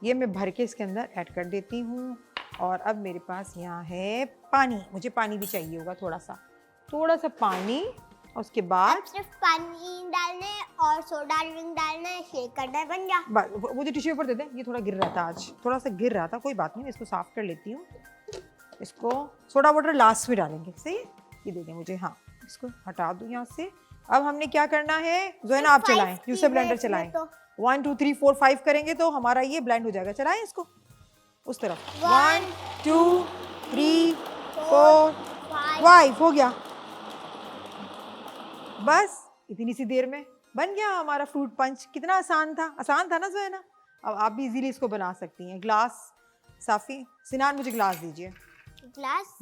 Speaker 1: ये मैं भर के इसके अंदर ऐड कर देती हूँ। और अब मेरे पास यहाँ है पानी, मुझे पानी भी चाहिए होगा थोड़ा सा, थोड़ा सा पानी, और उसके बाद
Speaker 2: अब सिर्फ पानी डालना है और सोडा ड्रिंक डालना है, शेक करना है, बन गया।
Speaker 1: बस वो जो टिश्यू पेपर देते हैं, ये थोड़ा गिर रहा था आज, थोड़ा सा गिर रहा था, कोई बात नहीं, मैं इसको साफ कर लेती हूँ। इसको सोडा वाटर लास्ट में डालेंगे, सही है? ये दे दें मुझे, हाँ इसको हटा दूँ यहाँ से। अब हमने क्या करना है, जो है ना, आप चलाएं, यूसे ब्लेंडर चलाएं। 1 2 3 4 5 करेंगे तो हमारा ये ब्लेंड हो जाएगा। चलाएं इसको उस तरफ। 1 2 3 4 5 हो गया। बस इतनी सी देर में बन गया हमारा फ्रूट पंच। कितना आसान था ना जोया ना? अब आप भी इजीली इसको बना सकती हैं। ग्लास साफी, सिनान मुझे ग्लास दीजिए।
Speaker 2: ग्लास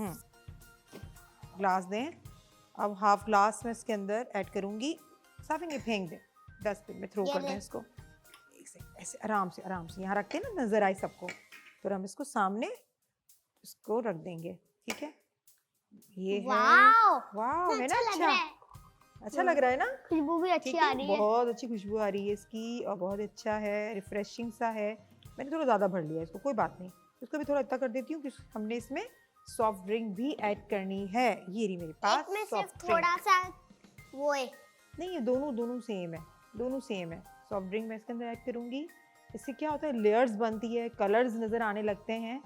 Speaker 1: ग्लास दें। अब हाफ ग्लास में इसके अंदर ऐड करूंगी। साफी नहीं, फेंक दें, डस्टबिन में थ्रो कर दें इसको। ऐसे आराम से यहाँ रखते हैं ना, नजर आए सबको, तो हम इसको सामने इसको रख देंगे। ठीक है, ये है। वाह, है ना? अच्छा लग रहा है ना?
Speaker 2: खुशबू भी अच्छी आ रही है।
Speaker 1: बहुत अच्छी खुशबू आ रही है इसकी, और बहुत अच्छा है, रिफ्रेशिंग सा है। मैंने थोड़ा ज़्यादा भर लिया इसको, कोई बात नहीं, इसको भी थोड़ा इतना कर देती हूँ कि हमने इसमें सॉफ्ट ड्रिंक भी ऐड करनी है। ये रही मेरे पास
Speaker 2: में
Speaker 1: सॉफ्ट
Speaker 2: सिर्फ
Speaker 1: ड्रिंक।
Speaker 2: थोड़ा सा वो है,
Speaker 1: नहीं, ये दोनों सेम है, दोनों सेम है। सॉफ्ट ड्रिंक मैं इसके अंदर ऐड करूँगी। इससे क्या होता है, लेयर्स बनती है, कलर्स नज़र आने लगते हैं,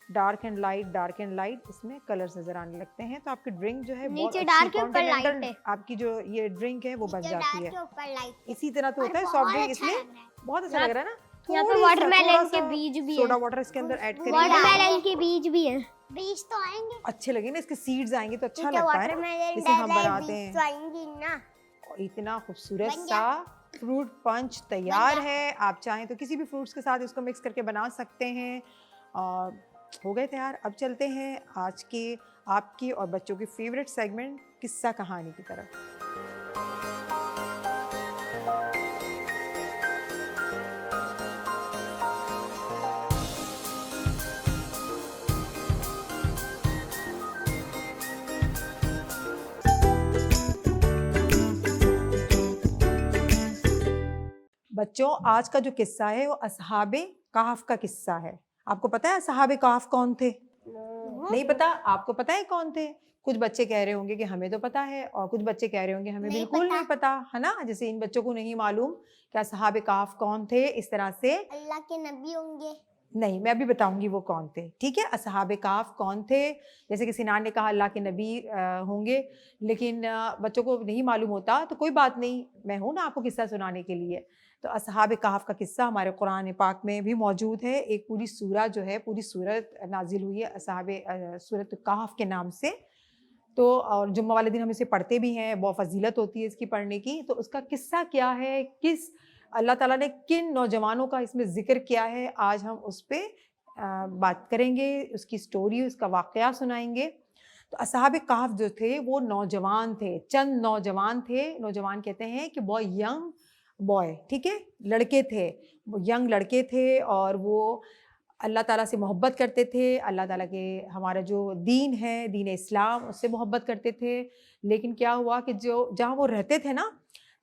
Speaker 1: डार्क एंड लाइट, इसमें कलर्स नजर आने लगते हैं। तो आपकी ड्रिंक जो है बहुत
Speaker 2: नीचे डार्क के ऊपर लाइट है।
Speaker 1: आपकी जो ये ड्रिंक है वो बन जाती है।
Speaker 2: ऊपर लाइट
Speaker 1: इसी तरह तो होता है सॉफ्ट ड्रिंक, इसलिए बहुत अच्छा लग रहा है ना?
Speaker 2: यहाँ पे वाटरमेलन के बीज भी है।
Speaker 1: सोडा वाटर इसके अंदर ऐड करेंगे।
Speaker 2: वाटरमेलन के बीज भी है। बीज तो आएंगे,
Speaker 1: अच्छे लगेंगे ना, इसके सीड्स आएंगे तो अच्छा लगता है ना, इसे हम बनाते हैं।
Speaker 2: तो आएंगे ना।
Speaker 1: और इतना खूबसूरत सा फ्रूट पंच तैयार है। आप चाहें तो किसी भी फ्रूट्स के साथ इसको मिक्स करके बना सकते हैं। और हो गए तैयार। अब चलते हैं आज के आपकी और बच्चों के फेवरेट सेगमेंट किस्सा कहानी की तरफ। बच्चों, आज का जो किस्सा है वो असहाबे कहफ का किस्सा है। आपको पता है असहाबे कहफ कौन थे? नहीं पता? आपको पता है कौन थे? कुछ बच्चे कह रहे होंगे कि हमें तो पता है, और कुछ बच्चे कह रहे होंगे हमें बिल्कुल नहीं पता, है ना? जैसे इन बच्चों को नहीं मालूम कि असहाबे कहफ कौन थे। इस तरह से
Speaker 2: अल्लाह के नबी होंगे।
Speaker 1: नहीं, मैं अभी बताऊंगी वो कौन थे। ठीक है, असहाबे कहफ कौन थे? जैसे कि सिनान ने कहा अल्लाह के नबी होंगे, लेकिन बच्चों को नहीं मालूम होता तो कोई बात नहीं, मैं हूं ना आपको किस्सा सुनाने के लिए। तो असहाबे कहफ का किस्सा हमारे कुरान पाक में भी मौजूद है। एक पूरी सूरा जो है, पूरी सूरत नाजिल हुई है असहाबे सूरत कहफ के नाम से। तो और जुम्मा वाले दिन हम इसे पढ़ते भी हैं, बहुत फजीलत होती है इसकी पढ़ने की। तो उसका किस्सा क्या है, किस अल्लाह ताला ने किन नौजवानों का इसमें ज़िक्र किया है, आज हम उस पर बात करेंगे, उसकी स्टोरी, उसका वाक़या सुनाएंगे। तो असहाबे कहफ जो थे वो नौजवान थे, चंद नौजवान थे। नौजवान कहते हैं कि यंग बॉय, ठीक है, लड़के थे, वो यंग लड़के थे, और वो अल्लाह ताला से मोहब्बत करते थे। अल्लाह ताला के हमारा जो दीन है, दीन इस्लाम, उससे मोहब्बत करते थे। लेकिन क्या हुआ कि जो जहाँ वो रहते थे ना,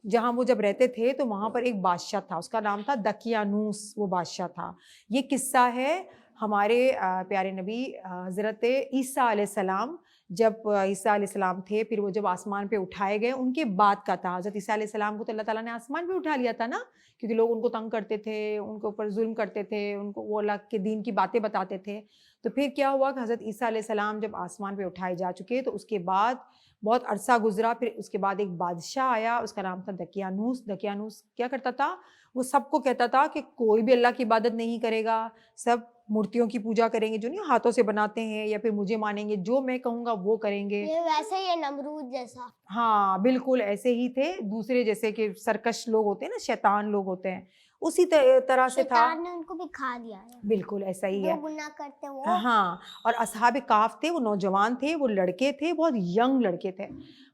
Speaker 1: जहाँ वो जब रहते थे तो वहाँ पर एक बादशाह था, उसका नाम था दकियानूस, वो बादशाह था। ये किस्सा है हमारे प्यारे नबी हज़रत ईसा अलैहिस्सलाम, जब ईसा अलैहिस्सलाम थे, फिर वो जब आसमान पे उठाए गए उनके बाद का था। हज़रत ईसा अलैहिस्सलाम को तो अल्लाह ताला ने आसमान पे उठा लिया था ना, क्योंकि लोग उनको तंग करते थे, उनके ऊपर जुल्म करते थे, उनको वो अल्लाह के दीन की बातें बताते थे। तो फिर क्या हुआ कि हज़रत ईसा अलैहिस्सलाम जब आसमान पे उठाए जा चुके, तो उसके बाद बहुत अरसा गुजरा। फिर उसके बाद एक बादशाह आया, उसका नाम था दकियानूस। दकियानूस क्या करता था, वो सबको कहता था कि कोई भी अल्लाह की इबादत नहीं करेगा, सब मूर्तियों की पूजा करेंगे जो नहीं हाथों से बनाते हैं, या फिर मुझे मानेंगे, जो मैं कहूँगा वो करेंगे।
Speaker 2: ये वैसे ही है नमरूद जैसा।
Speaker 1: हाँ बिल्कुल ऐसे ही थे। दूसरे जैसे कि सरकश लोग होते हैं ना, शैतान लोग होते हैं, उसी तरह से था।
Speaker 2: शैतान ने उनको भी खा दिया है।
Speaker 1: बिल्कुल ऐसा ही है,
Speaker 2: जो गुनाह करते वो।
Speaker 1: हाँ। और असहाबे कहफ थे, वो नौजवान थे, वो लड़के थे, बहुत यंग लड़के थे।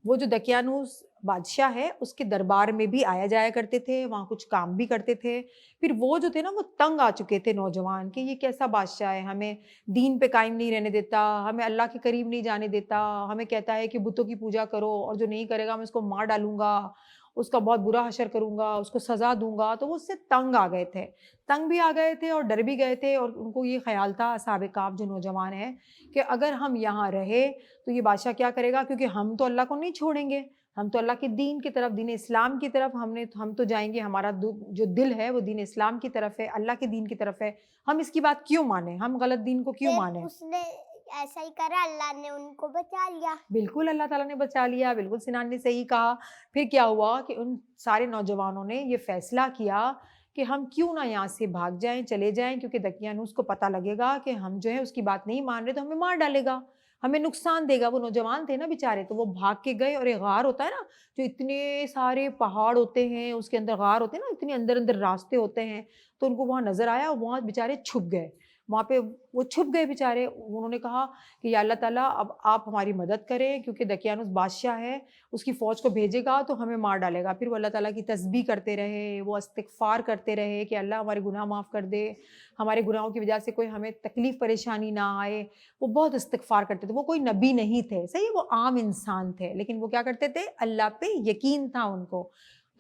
Speaker 1: वो जो दकियानूस बादशाह है उसके दरबार में भी आया जाया करते थे, वहाँ कुछ काम भी करते थे। फिर वो जो थे ना, वो तंग आ चुके थे नौजवान कि ये कैसा बादशाह है, हमें दीन पे कायम नहीं रहने देता, हमें अल्लाह के करीब नहीं जाने देता, हमें कहता है कि बुतों की पूजा करो, और जो नहीं करेगा मैं उसको मार डालूंगा। उसका बहुत बुरा हशर करूंगा, उसको सजा दूंगा। तो वो उससे तंग आ गए थे, तंग भी आ गए थे और डर भी गए थे। और उनको ये ख्याल था, असहाब काफ जो नौजवान हैं, कि अगर हम यहाँ रहे तो ये बादशाह क्या करेगा, क्योंकि हम तो अल्लाह को नहीं छोड़ेंगे, हम तो अल्लाह के दीन की तरफ, दीन इस्लाम की तरफ हम तो जाएंगे, हमारा जो दिल है वो दीन इस्लाम की तरफ है, अल्लाह के दीन की तरफ है। हम इसकी बात क्यों माने, हम गलत दीन को क्यों
Speaker 2: फिर
Speaker 1: माने।
Speaker 2: उसने ऐसा ही करा, अल्लाह ने उनको बचा लिया।
Speaker 1: बिल्कुल अल्लाह ताला ने बचा लिया, बिल्कुल सिनान ने सही कहा। फिर क्या हुआ कि उन सारे नौजवानों ने ये फैसला किया कि हम क्यों ना यहाँ से भाग जाएं, चले जाएं, क्योंकि दकियानूस को पता लगेगा कि हम जो है उसकी बात नहीं मान रहे तो हमें मार डालेगा, हमें नुकसान देगा। वो नौजवान थे ना बेचारे, तो वो भाग के गए। और एक गार होता है ना, जो इतने सारे पहाड़ होते हैं उसके अंदर गार होते हैं ना, इतने अंदर अंदर रास्ते होते हैं। तो उनको वहाँ नजर आया, वहाँ बेचारे छुप गए, वहाँ पे वो छुप गए बेचारे। उन्होंने कहा कि या अल्लाह ताला अब आप हमारी मदद करें, क्योंकि दकियानुस बादशाह है, उसकी फ़ौज को भेजेगा तो हमें मार डालेगा। फिर वो अल्लाह ताला की तस्बीह करते रहे, वो इस्तिग़फ़ार करते रहे कि अल्लाह हमारे गुनाह माफ़ कर दे, हमारे गुनाहों की वजह से कोई हमें तकलीफ़ परेशानी ना आए। वो बहुत इस्तिग़फ़ार करते थे। वो कोई नबी नहीं थे, सही है, वो आम इंसान थे, लेकिन वो क्या करते थे, अल्लाह पे यकीन था उनको,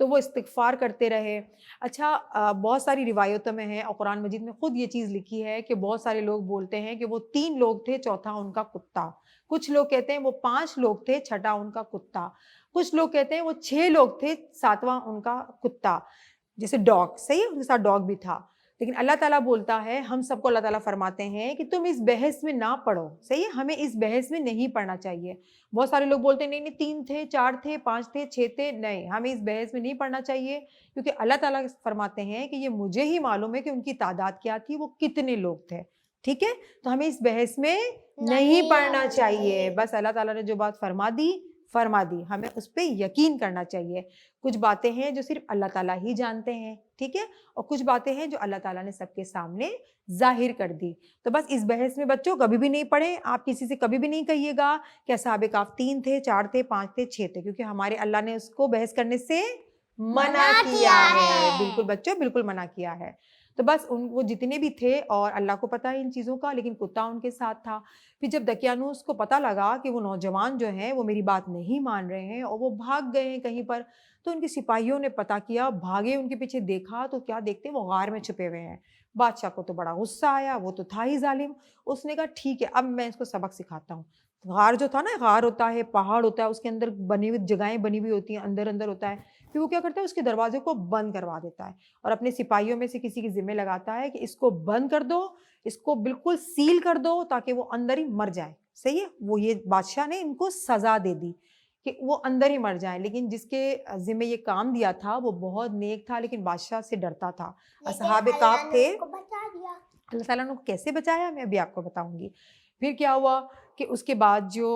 Speaker 1: तो वो इस्तिग़फ़ार करते रहे। अच्छा, बहुत सारी रिवायतों में है और कुरान मजीद में खुद ये चीज़ लिखी है कि बहुत सारे लोग बोलते हैं कि वो 3 लोग थे, चौथा उनका कुत्ता। कुछ लोग कहते हैं वो 5 लोग थे, छठा उनका कुत्ता। कुछ लोग कहते हैं वो 6 लोग थे, सातवां उनका कुत्ता, जैसे डॉग, सही है, उनके साथ डॉग भी था। लेकिन अल्लाह ताला बोलता है, हम सबको अल्लाह ताला फरमाते हैं कि तुम इस बहस में ना पढ़ो, सही है, हमें इस बहस में नहीं पढ़ना चाहिए। बहुत सारे लोग बोलते हैं नहीं नहीं 3 थे, 4 थे, 5 थे, 6 थे, नहीं, हमें इस बहस में नहीं पढ़ना चाहिए, क्योंकि अल्लाह ताला फरमाते हैं कि ये मुझे ही मालूम है कि उनकी तादाद क्या थी, वो कितने लोग थे। ठीक है, तो हमें इस बहस में नहीं पढ़ना चाहिए। बस अल्लाह ताला ने जो बात फरमा दी, हमें उस पर यकीन करना चाहिए। कुछ बातें हैं जो सिर्फ अल्लाह ताला ही जानते हैं, ठीक है, और कुछ बातें हैं जो अल्लाह ताला ने सबके सामने जाहिर कर दी। तो बस इस बहस में बच्चों कभी भी नहीं पढ़े, आप किसी से कभी भी नहीं कहिएगा कि असहाबे काफ 3 थे, 4 थे, 5 थे, 6 थे, क्योंकि हमारे अल्लाह ने उसको बहस करने से मना किया है। बिल्कुल बच्चों, बिल्कुल मना किया है। तो बस वो जितने भी थे, और अल्लाह को पता है इन चीज़ों का, लेकिन कुत्ता उनके साथ था। फिर जब दकियानूस को पता लगा कि वो नौजवान जो हैं वो मेरी बात नहीं मान रहे हैं और वो भाग गए हैं कहीं पर, तो उनके सिपाहियों ने पता किया, भागे, उनके पीछे देखा तो क्या देखते हैं, वो गार में छुपे हुए हैं। बादशाह को तो बड़ा गुस्सा आया, वो तो था ही जालिम। उसने कहा ठीक है, अब मैं इसको सबक सिखाता हूँ। गार जो था ना, गार होता है, पहाड़ होता है, उसके अंदर बनी हुई जगहें बनी हुई होती हैं, अंदर अंदर होता है। फिर वो क्या करता है, उसके दरवाजे को बंद करवा देता है और अपने सिपाहियों में से किसी के जिम्मे लगाता है कि इसको बंद कर दो, इसको बिल्कुल सील कर दो, ताकि वो अंदर ही मर जाए। सही है, वो ये बादशाह ने इनको सजा दे दी कि वो अंदर ही मर जाए। लेकिन जिसके जिम्मे ये काम दिया था वो बहुत नेक था, लेकिन बादशाह से डरता था। असहाबे काफ थे। अल्लाह ताला ने कैसे बचाया, मैं अभी आपको बताऊंगी। फिर क्या हुआ कि उसके बाद जो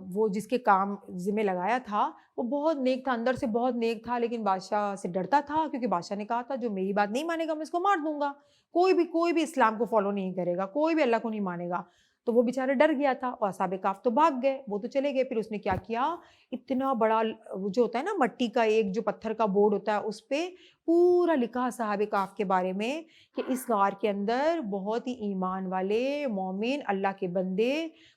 Speaker 1: वो जिसके काम जिम्मे लगाया था वो बहुत नेक था, अंदर से बहुत नेक था, लेकिन बादशाह से डरता था, क्योंकि बादशाह ने कहा था जो मेरी बात नहीं मानेगा मैं इसको मार दूंगा। कोई भी इस्लाम को फॉलो नहीं करेगा, कोई भी अल्लाह को नहीं मानेगा। तो वो बेचारा डर गया था और असहाबे काफ तो भाग गए, वो तो चले गए। फिर उसने क्या किया, इतना बड़ा वो जो होता है ना, मट्टी का एक जो पत्थर का बोर्ड होता है, उस पे पूरा लिखा असहाबे काफ के बारे में कि इस गार के अंदर बहुत ही ईमान वाले मोमिन अल्लाह के बंदे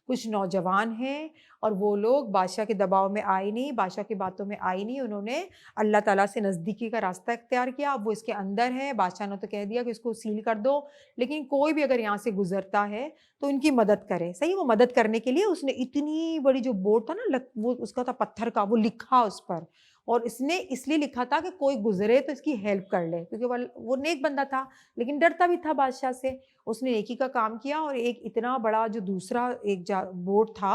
Speaker 1: कुछ नौजवान हैं, और वो लोग बादशाह के दबाव में आए नहीं, बादशाह की बातों में आए नहीं, उन्होंने अल्लाह ताला से नज़दीकी का रास्ता इख्तियार किया। अब वो इसके अंदर है, बादशाह ने तो कह दिया कि इसको सील कर दो, लेकिन कोई भी अगर यहाँ से गुजरता है तो इनकी मदद करे। सही, वो मदद करने के लिए उसने इतनी बड़ी जो बोर्ड था ना, वो उसका था पत्थर का, वो लिखा उस पर, और इसने इसलिए लिखा था कि कोई गुजरे तो इसकी हेल्प कर ले, क्योंकि वो नेक बंदा था, लेकिन डरता भी था बादशाह से। उसने नेकी का काम किया और एक इतना बड़ा जो दूसरा एक बोर्ड था,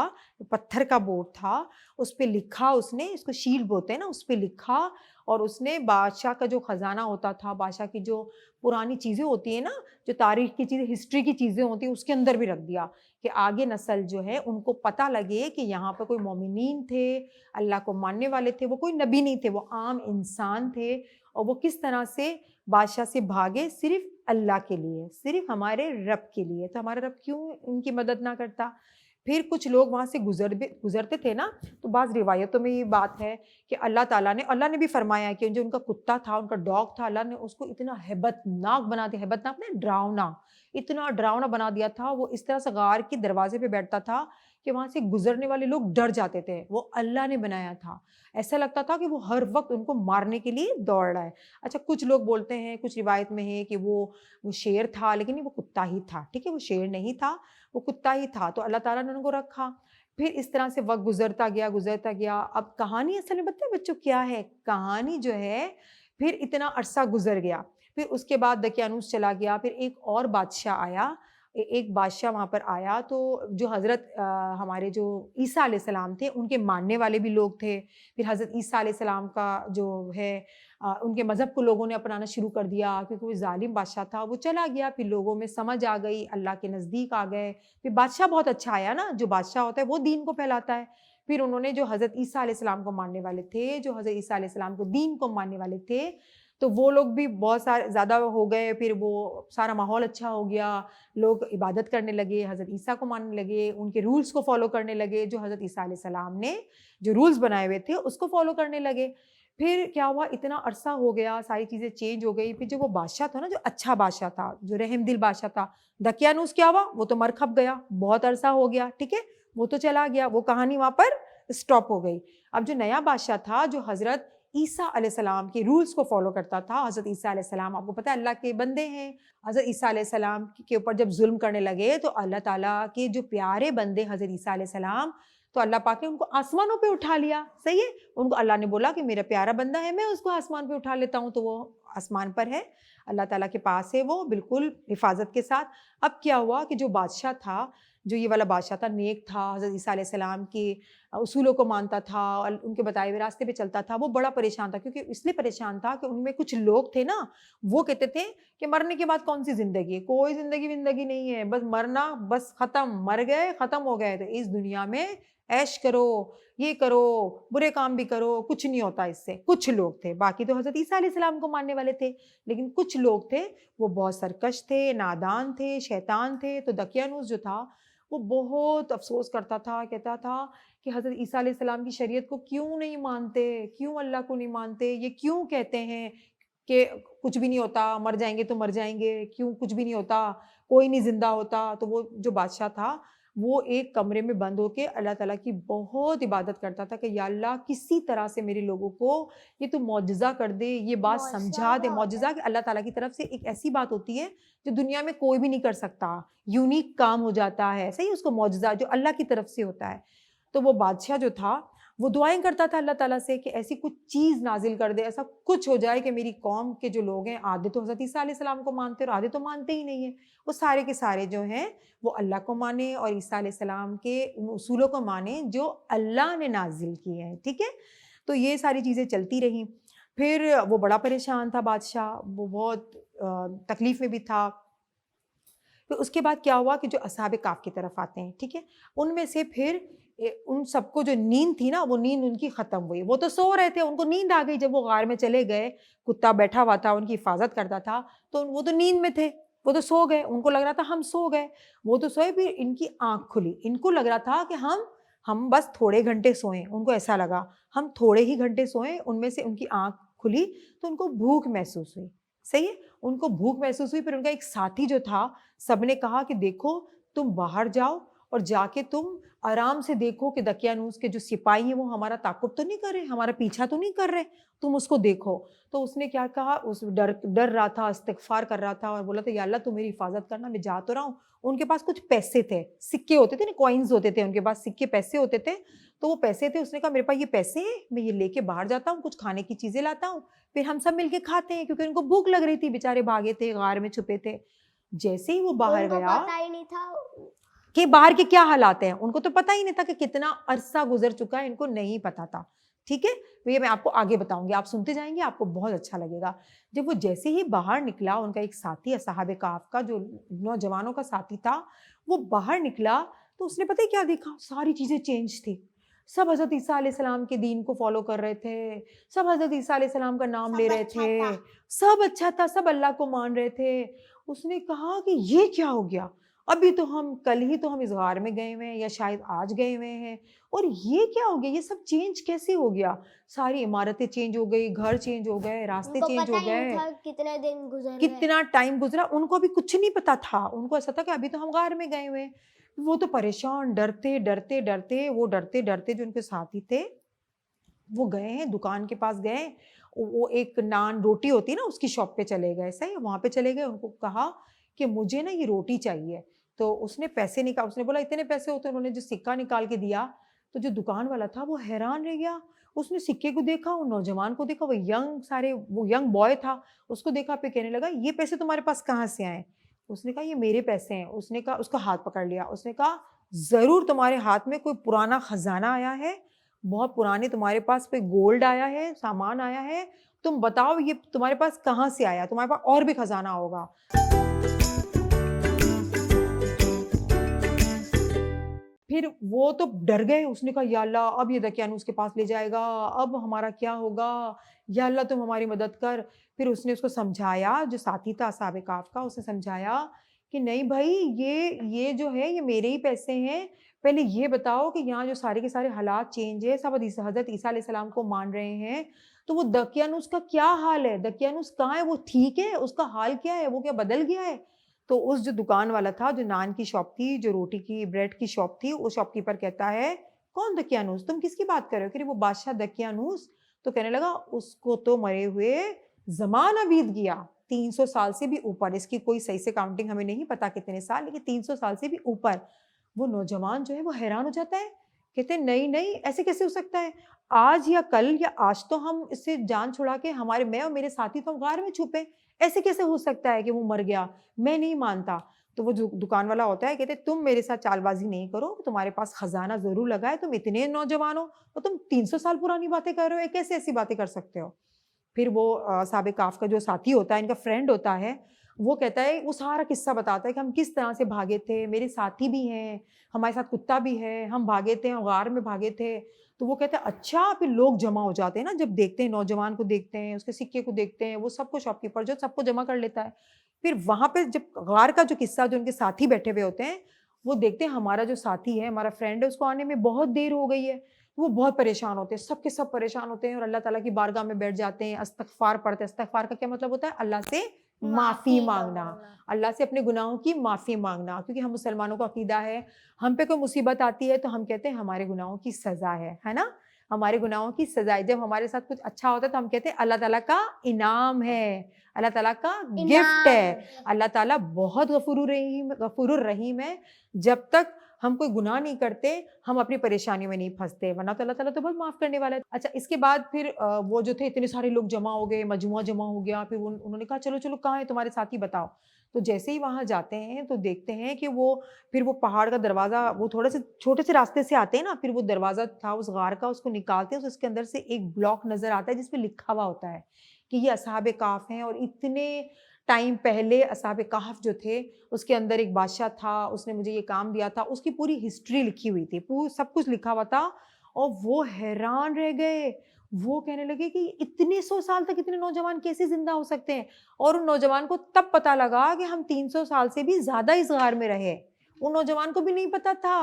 Speaker 1: पत्थर का बोर्ड था, उस पे लिखा उसने, इसको शील बोलते हैं ना, उस पे लिखा, और उसने बादशाह का जो खजाना होता था, बादशाह की जो पुरानी चीज़ें होती है ना, जो तारीख की चीज़ें, हिस्ट्री की चीज़ें होती हैं, उसके अंदर भी रख दिया कि आगे नस्ल जो है उनको पता लगे कि यहाँ पर कोई मोमिनीन थे, अल्लाह को मानने वाले थे, वो कोई नबी नहीं थे, वो आम इंसान थे, और वो किस तरह से बादशाह से भागे सिर्फ अल्लाह के लिए, सिर्फ हमारे रब के लिए। तो हमारा रब क्यों इनकी मदद ना करता। फिर कुछ लोग वहाँ से गुजरते थे ना, तो बाज़ रिवायतों में ये बात है कि अल्लाह ने भी फरमाया कि जो उनका कुत्ता था, उनका डॉग था, अल्लाह ने उसको इतना हैबतनाक बना दिया, हैबतनाक ना, डरावना, इतना डरावना बना दिया था। वो इस तरह से गार के दरवाजे पे बैठता था कि वहां से गुजरने वाले लोग डर जाते थे। वो अल्लाह ने बनाया था, ऐसा लगता था कि वो हर वक्त उनको मारने के लिए दौड़ रहा है। अच्छा, कुछ लोग बोलते हैं, कुछ रिवायत में है कि वो शेर था, लेकिन नहीं, वो कुत्ता ही था। ठीक है, वो शेर नहीं था, वो कुत्ता ही था। तो अल्लाह ताला ने उनको रखा। फिर इस तरह से वक्त गुजरता गया, गुजरता गया। अब कहानी असल में बताए बच्चों क्या है? कहानी जो है, फिर इतना अरसा गुजर गया, फिर उसके बाद दकियानूस चला गया, फिर एक और बादशाह आया। एक बादशाह वहाँ पर आया, तो जो हज़रत हमारे जो ईसा अलैहिस्सलाम थे, उनके मानने वाले भी लोग थे। फिर हज़रत ईसा अलैहिस्सलाम का जो है उनके मज़हब को लोगों ने अपनाना शुरू कर दिया, क्योंकि वो ज़ालिम बादशाह था। वो चला गया, फिर लोगों में समझ आ गई, अल्लाह के नज़दीक आ गए। फिर बादशाह बहुत अच्छा आया ना, जो बादशाह होता है वो दीन को फैलाता है। फिर उन्होंने जो हज़रत ईसा अलैहिस्सलाम को मानने वाले थे, जो हज़रत ईसा अलैहिस्सलाम को दीन को मानने वाले थे, तो वो लोग भी बहुत सारे ज़्यादा हो गए। फिर वो सारा माहौल अच्छा हो गया, लोग इबादत करने लगे, हज़रत ईसा को मानने लगे, उनके रूल्स को फॉलो करने लगे। जो हज़रत ईसा अलैहिस्सलाम ने जो रूल्स बनाए हुए थे उसको फॉलो करने लगे। फिर क्या हुआ, इतना अरसा हो गया, सारी चीज़ें चेंज हो गई। फिर जो वो बादशाह था ना, जो अच्छा बादशाह था, जो रहमदिल बादशाह था, दकियानूस क्या हुआ, वो तो मर खप गया, बहुत अरसा हो गया। ठीक है, वो तो चला गया, वो कहानी वहाँ पर स्टॉप हो गई। अब जो नया बादशाह था, जो हज़रत ईसा अलैहिस्सलाम के रूल्स को फॉलो करता था। हज़रत ईसा अलैहिस्सलाम आपको पता है अल्लाह के बंदे हैं। हज़रत ईसा अलैहिस्सलाम के ऊपर जब जुल्म करने लगे, तो अल्लाह ताला के जो प्यारे बंदे हज़रत ईसा अलैहिस्सलाम, तो अल्लाह पाक ने उनको आसमानों पे उठा लिया। सही है, उनको अल्लाह ने बोला कि मेरा प्यारा बंदा है, मैं उसको आसमान पे उठा लेता हूँ। तो वो आसमान पर है, अल्लाह ताला के पास है, वो बिल्कुल हिफाजत के साथ। अब क्या हुआ कि जो बादशाह था, जो ये वाला बादशाह था, नेक था, हज़रत ईसा अलैहिस्सलाम के उसूलों को मानता था और उनके बताए हुए रास्ते पे चलता था। वो बड़ा परेशान था, क्योंकि इसलिए परेशान था कि उनमें कुछ लोग थे ना, वो कहते थे कि मरने के बाद कौन सी ज़िंदगी है, कोई ज़िंदगी विंदगी नहीं है, बस मरना, बस ख़त्म, मर गए, ख़त्म हो गए। तो इस दुनिया में ऐश करो, ये करो, बुरे काम भी करो, कुछ नहीं होता इससे। कुछ लोग थे, बाकी तो हज़रत ईसा अलैहिस्सलाम को मानने वाले थे, लेकिन कुछ लोग थे, वो बहुत सरकश थे, नादान थे, शैतान थे। तो दकियानूस जो था, वो बहुत अफ़सोस करता था, कहता था कि हज़रत ईसा अलैहिस्सलाम की शरीयत को क्यों नहीं मानते, क्यों अल्लाह को नहीं मानते, ये क्यों कहते हैं कि कुछ भी नहीं होता, मर जाएँगे तो मर जाएँगे, क्यों कुछ भी नहीं होता, कोई नहीं ज़िंदा होता। तो वो जो बादशाह था, वो एक कमरे में बंद होके अल्लाह ताला की बहुत इबादत करता था कि या अल्लाह, किसी तरह से मेरे लोगों को ये तू मौजज़ा कर दे, ये बात
Speaker 2: मौजज़ा
Speaker 1: समझा दे।
Speaker 2: क्या होता
Speaker 1: मौजज़ा
Speaker 2: है?
Speaker 1: कि अल्लाह ताला की तरफ से एक ऐसी बात होती है जो दुनिया में कोई भी नहीं कर सकता, यूनिक काम हो जाता है। सही, उसको मौजज़ा जो अल्लाह की तरफ से होता है। तो वो बादशाह जो था, वो दुआएं करता था अल्लाह ताला से कि ऐसी कुछ चीज़ नाजिल कर दे, ऐसा कुछ हो जाए कि मेरी कौम के जो लोग हैं, आधे तो हज़रत ईसा अलैहिस्सलाम को मानते और आधे तो मानते ही नहीं है, वो सारे के सारे जो हैं वो अल्लाह को माने और ईसा अलैहिस्सलाम के उन उसूलों को माने जो अल्लाह ने नाजिल किए हैं। ठीक है, तो ये सारी चीज़ें चलती रहीं। फिर वो बड़ा परेशान था बादशाह, वो बहुत तकलीफ़ में भी था। फिर उसके बाद क्या हुआ कि जो असहाब काफ की तरफ आते हैं, ठीक है, उनमें से फिर उन सबको जो नींद थी ना, वो नींद उनकी खत्म हुई। वो तो सो रहे थे, उनको नींद आ गई जब वो गार में चले गए, कुत्ता बैठा हुआ था, उनकी हिफाजत करता था, तो वो तो नींद में थे, वो तो सो गए, उनको लग रहा था हम सो गए। वो तो सोए, फिर इनकी आंख खुली, इनको लग रहा था कि हम बस थोड़े घंटे सोए, उनको ऐसा लगा हम थोड़े ही घंटे सोए। उनमें से उनकी आंख खुली तो उनको भूख महसूस हुई। सही है, उनको भूख महसूस हुई। फिर उनका एक साथी जो था, सबने कहा कि देखो, तुम बाहर जाओ और जाके तुम आराम से देखो कि दकियानूस के जो सिपाही हैं वो हमारा ताक़ुब तो नहीं कर रहे, हमारा पीछा तो नहीं कर रहे, तुम उसको देखो। तो उसने क्या कहा, उस डर रहा था, इस्तिग़फ़ार कर रहा था और बोला था, या अल्लाह तू मेरी हिफाजत करना, मैं जा तो रहा हूँ। उनके पास कुछ पैसे थे, सिक्के होते थे ना, कॉइन्स होते थे उनके पास, सिक्के पैसे होते थे। तो वो पैसे थे, उसने कहा मेरे पास ये पैसे हैं, मैं ये लेके बाहर जाता हूँ, कुछ खाने की चीज़ें लाता हूँ, फिर हम सब मिलके खाते हैं, क्योंकि उनको भूख लग रही थी, बेचारे भागे थे, गार में छुपे थे। जैसे ही वो बाहर
Speaker 2: उनको
Speaker 1: गया
Speaker 2: पता ही नहीं था।
Speaker 1: कि बाहर के क्या हालात हैं, उनको तो पता ही नहीं था कि कितना अरसा गुजर चुका है, इनको नहीं पता था। ठीक है, तो ये मैं आपको आगे बताऊंगी, आप सुनते जाएंगे, आपको बहुत अच्छा लगेगा। जब वो जैसे ही बाहर निकला, उनका एक साथी असहाबे काफ का, जो नौजवानों का साथी था, वो बाहर निकला, तो उसने पता है क्या देखा, सारी चीजें चेंज थी। सब हजरत ईसा अलैहिस्सलाम के दीन को फॉलो कर रहे थे, सब हजरत ईसा अलैहिस्सलाम का नाम ले
Speaker 2: सब
Speaker 1: रहे
Speaker 2: अच्छा
Speaker 1: थे,
Speaker 2: था।
Speaker 1: सब अच्छा था, सब अल्लाह को मान रहे थे। उसने कहा कि ये क्या हो गया, अभी तो हम कल ही तो हम इस गार में गए हुए हैं या शायद आज गए हुए हैं, और ये क्या हो गया, ये सब चेंज कैसे हो गया, सारी इमारतें चेंज हो गई, घर चेंज हो गए, रास्ते
Speaker 2: उनको
Speaker 1: चेंज
Speaker 2: पता
Speaker 1: हो
Speaker 2: ही नहीं
Speaker 1: गए,
Speaker 2: था कितने दिन गुजर गए।
Speaker 1: कितना टाइम गुजरा, उनको अभी कुछ नहीं पता था, उनको ऐसा था कि अभी तो हम गार में गए हुए हैं। वो तो परेशान, डरते डरते डरते, वो डरते डरते जो उनके साथी थे वो गए हैं दुकान के पास गए, वो एक नान रोटी होती है ना उसकी शॉप पे चले गए, सही वहां पे चले गए, उनको कहा कि मुझे ना ये रोटी चाहिए। तो उसने पैसे निकाल, उसने बोला इतने पैसे होते, उन्होंने जो सिक्का निकाल के दिया, तो जो दुकान वाला था वो हैरान रह गया, उसने सिक्के को देखा, वो नौजवान को देखा, वो यंग बॉय था, उसको देखा, पे कहने लगा ये पैसे तुम्हारे पास कहाँ से आए। उसने कहा ये मेरे पैसे हैं। उसने कहा, उसका हाथ पकड़ लिया, उसने कहा जरूर तुम्हारे हाथ में कोई पुराना खजाना आया है, बहुत पुराने तुम्हारे पास पे गोल्ड आया है, सामान आया है, तुम बताओ ये तुम्हारे पास कहाँ से आया, तुम्हारे पास और भी खजाना होगा। फिर वो तो डर गए, उसने कहा या अल्लाह अब ये दकियानू उसके पास ले जाएगा, अब हमारा क्या होगा, या अल्लाह तुम हमारी मदद कर। फिर उसने उसको समझाया, जो साथी था असहाबे काफ का, उसने समझाया कि नहीं भाई, ये जो है ये मेरे ही पैसे हैं, पहले ये बताओ कि यहाँ जो सारे के सारे हालात चेंज है, सब हजरत ईसा अलैहिस्सलाम को मान रहे हैं, तो वो दकियानूस का क्या हाल है, दकियानूस कहाँ है, वो ठीक है, उसका हाल क्या है, वो क्या बदल गया है। तो उस जो दुकान वाला था, जो नान की शॉप थी, जो रोटी की ब्रेड की शॉप थी, वो शॉपकीपर कहता है कौन दकियानूस, तुम किसकी बात कर रहे हो, कि वो बादशाह दकियानूस। तो कहने लगा उसको तो मरे हुए जमाना बीत गया, 300 साल से भी ऊपर, इसकी कोई सही से काउंटिंग हमें नहीं पता कितने साल, लेकिन 300 साल से भी ऊपर। वो नौजवान जो है वो हैरान हो जाता है, कहते नहीं नहीं ऐसे कैसे हो सकता है, आज या कल या आज तो हम इससे जान छुड़ा के हमारे, मैं और मेरे साथी तो हम गार में छुपे, ऐसे कैसे हो सकता है कि वो मर गया, मैं नहीं मानता। तो वो जो दुकान वाला होता है कहते तुम मेरे साथ चालबाजी नहीं करो, तुम्हारे पास खजाना जरूर लगा है, तुम इतने नौजवान हो और तुम 300 साल पुरानी बातें कर रहे हो, कैसे ऐसी बातें कर सकते हो। फिर वो साबिक काफ का जो साथी होता है, इनका फ्रेंड होता है, वो कहता है, वो सारा किस्सा बताता है कि हम किस तरह से भागे थे, मेरे साथी भी हैं, हमारे साथ कुत्ता भी है, हम भागे थे, हम गार में भागे थे। तो वो कहते हैं अच्छा, फिर लोग जमा हो जाते हैं ना, जब देखते हैं नौजवान को, देखते हैं उसके सिक्के को, देखते हैं वो सबको, शॉपकीपर जो सबको जमा कर लेता है। फिर वहां पे जब गार का जो किस्सा, जो उनके साथी बैठे हुए होते हैं, वो देखते हैं हमारा जो साथी है, हमारा फ्रेंड है, उसको आने में बहुत देर हो गई है, वो बहुत परेशान होते हैं, सब के सब परेशान होते हैं और अल्लाह ताला की बारगाह में बैठ जाते हैं, इस्तगफार पढ़ते हैं। इस्तगफार का क्या मतलब होता है, अल्लाह से माफी मांगना, अल्लाह से अपने गुनाहों की माफी मांगना, क्योंकि हम मुसलमानों का अकीदा है, हम पे कोई मुसीबत आती है तो हम कहते हैं हमारे गुनाहों की सजा है ना, हमारे गुनाहों की सजा है। जब हमारे साथ कुछ अच्छा होता है तो हम कहते हैं अल्लाह ताला का इनाम है, अल्लाह ताला का गिफ्ट है, अल्लाह ताला बहुत गफूरुर रहीम है। जब तक हम कोई गुनाह नहीं करते, हम अपनी परेशानियों में नहीं फंसते, वरना तो अल्लाह ताला तो बहुत माफ करने वाला है। अच्छा, इसके बाद फिर वो जो थे, इतने सारे लोग जमा हो गए, मजमुआ जमा हो गया, फिर उन्होंने कहा चलो चलो कहाँ है तुम्हारे साथी, बताओ। तो जैसे ही वहां जाते हैं तो देखते हैं कि फिर वो पहाड़ का दरवाजा, वो थोड़े से छोटे से रास्ते से आते हैं ना, फिर वो दरवाजा था उस गार का, उसको निकालते हैं, उसके अंदर से एक ब्लॉक नजर आता है जिसपे लिखा हुआ होता है कि ये असहाबे काफ हैं, और इतने टाइम पहले असहाबे काफ जो थे, उसके अंदर एक बादशाह था, उसने मुझे ये काम दिया था, उसकी पूरी हिस्ट्री लिखी हुई थी, सब कुछ लिखा हुआ था। और वो हैरान रह गए, वो कहने लगे कि इतने 100 साल तक इतने नौजवान कैसे जिंदा हो सकते हैं। और उन नौजवान को तब पता लगा कि हम 300 साल से भी ज्यादा इस गार में रहे, उन नौजवान को भी नहीं पता था,